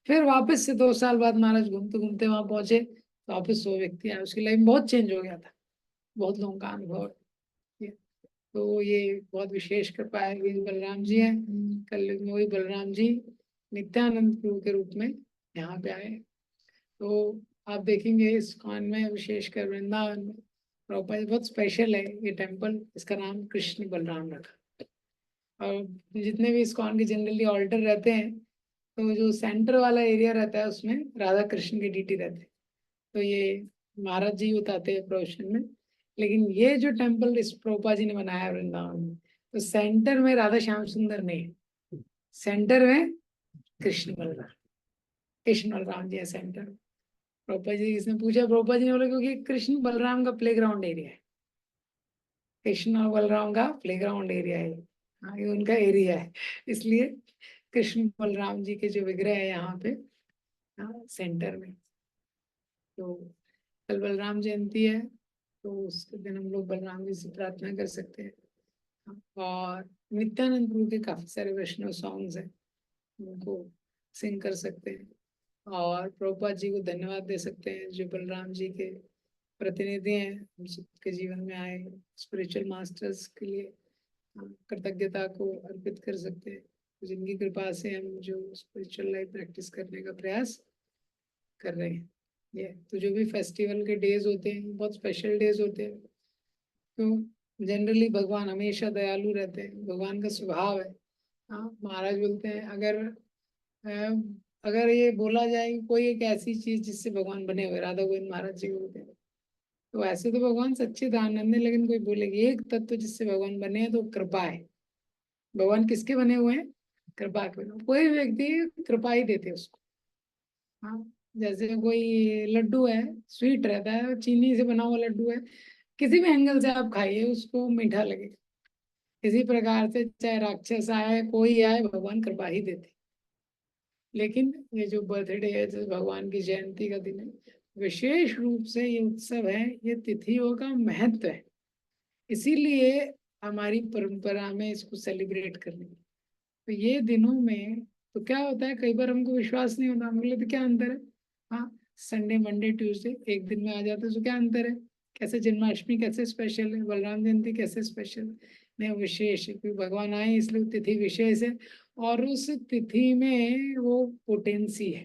फिर वापस से 2 साल बाद महाराज घूमते घूमते वहां पहुंचे, तो वापस वो व्यक्ति आया, उसकी लाइफ बहुत चेंज हो गया था। बहुत लोगों का अनुभव है। तो ये बहुत विशेष कृपा है, ये बलराम जी है। कलयुग में वही बलराम जी नित्यानंद प्रभु के रूप में यहाँ पे आए। तो आप देखेंगे इस्कॉन में, विशेषकर वृंदावन में, प्रॉपर बहुत स्पेशल है ये टेम्पल, इसका नाम कृष्ण बलराम रखा। और जितने भी इस्कॉन के जनरली ऑल्टर रहते हैं, तो जो सेंटर वाला एरिया रहता है उसमें राधा कृष्ण के डीटी रहते हैं। तो ये महाराज जी बताते हैं प्रवचन में। लेकिन ये जो टेम्पल इस प्रभुपाद जी ने बनाया है वृंदावन में, तो सेंटर में राधा श्याम सुंदर नहीं है, सेंटर में कृष्ण बलराम, कृष्ण बलराम जी है सेंटर में। प्रभुपाद जी किसने पूछा, प्रभुपाद जी ने बोला क्योंकि कृष्ण बलराम का प्लेग्राउंड एरिया है, कृष्ण और बलराम का प्लेग्राउंड एरिया है। हाँ, ये उनका एरिया है, इसलिए कृष्ण बलराम जी के जो विग्रह है यहाँ पे, हाँ, सेंटर में। तो कल बलराम जयंती है, तो उसके दिन हम लोग बलराम जी से प्रार्थना कर सकते हैं। और नित्यानंद प्रभु के काफी सारे वैष्णव सॉन्ग्स हैं, उनको सिंग कर सकते हैं। और प्रभुपाद जी को धन्यवाद दे सकते हैं, जो बलराम जी के प्रतिनिधि हैं, हम सबके जीवन में आए स्पिरिचुअल मास्टर्स के लिए हम कृतज्ञता को अर्पित कर सकते हैं, जिनकी कृपा से हम जो स्पिरिचुअल लाइफ प्रैक्टिस करने का प्रयास कर रहे हैं। ये तो जो भी फेस्टिवल के डेज होते हैं बहुत स्पेशल डेज होते हैं, तो जनरली भगवान हमेशा दयालु रहते हैं, भगवान का स्वभाव है। हाँ, महाराज बोलते हैं अगर ये बोला जाए कि कोई एक ऐसी चीज जिससे भगवान बने हुए, राधा गोविंद महाराज जी बोलते हैं, तो ऐसे तो भगवान सच्चिदानंद है, लेकिन कोई बोलेगी एक तत्व जिससे भगवान बने हैं तो कृपा है। भगवान किसके बने हुए हैं? कृपा के बने। कोई व्यक्ति कृपा ही देते उसको। हाँ, जैसे कोई लड्डू है, स्वीट रहता है, चीनी से बना हुआ लड्डू है, किसी भी एंगल से आप खाइए उसको मीठा लगेगा। इसी प्रकार से चाहे राक्षस आए कोई आए, भगवान कृपा ही देते। लेकिन ये जो बर्थडे है, जो भगवान की जयंती का दिन है, विशेष रूप से ये उत्सव है, ये तिथियों का महत्व है, इसीलिए हमारी परंपरा में इसको सेलिब्रेट करने। तो ये दिनों में तो क्या होता है, कई बार हमको विश्वास नहीं होता, हम बोले तो क्या अंतर है। हाँ, संडे मंडे ट्यूसडे एक दिन में आ जाते हैं, तो क्या अंतर है। कैसे जन्माष्टमी कैसे स्पेशल है, बलराम जयंती कैसे स्पेशल है। नहीं, विशेष है, क्योंकि भगवान आए इसलिए तिथि विशेष है। और उस तिथि में वो पोटेंसी है,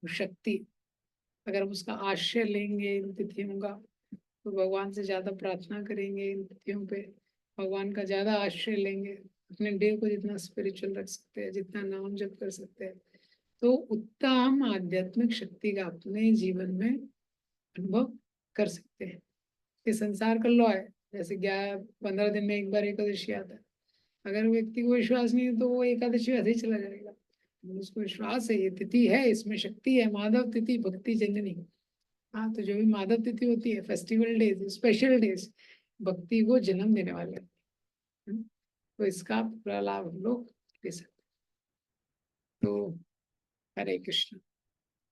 वो शक्ति। अगर हम उसका आश्रय लेंगे इन तिथियों का, तो भगवान से ज्यादा प्रार्थना करेंगे इन तिथियों पे, भगवान का ज्यादा आश्रय लेंगे, अपने डे को जितना स्पिरिचुअल रख सकते हैं, जितना नाम जप कर सकते हैं, तो उतना हम आध्यात्मिक शक्ति का अपने जीवन में अनुभव कर सकते हैं। ये संसार का लॉ है। जैसे 11-15 दिन में एक बार एकादशी आता है, अगर व्यक्ति को विश्वास नहीं है तो वो एकादशी वैसे ही चला जाएगा। उसको विश्वास है, ये तिथि है, इसमें शक्ति है, माधव तिथि भक्ति जननी। हाँ, तो जो भी माधव तिथि होती है, फेस्टिवल डेज, स्पेशल डेज, भक्ति को जन्म देने वाले हैं। तो इसका पूरा लाभ हम लोग ले सकते हैं। तो हरे कृष्ण।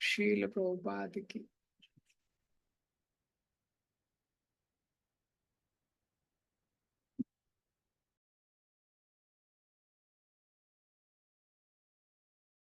शील प्रभुपाद की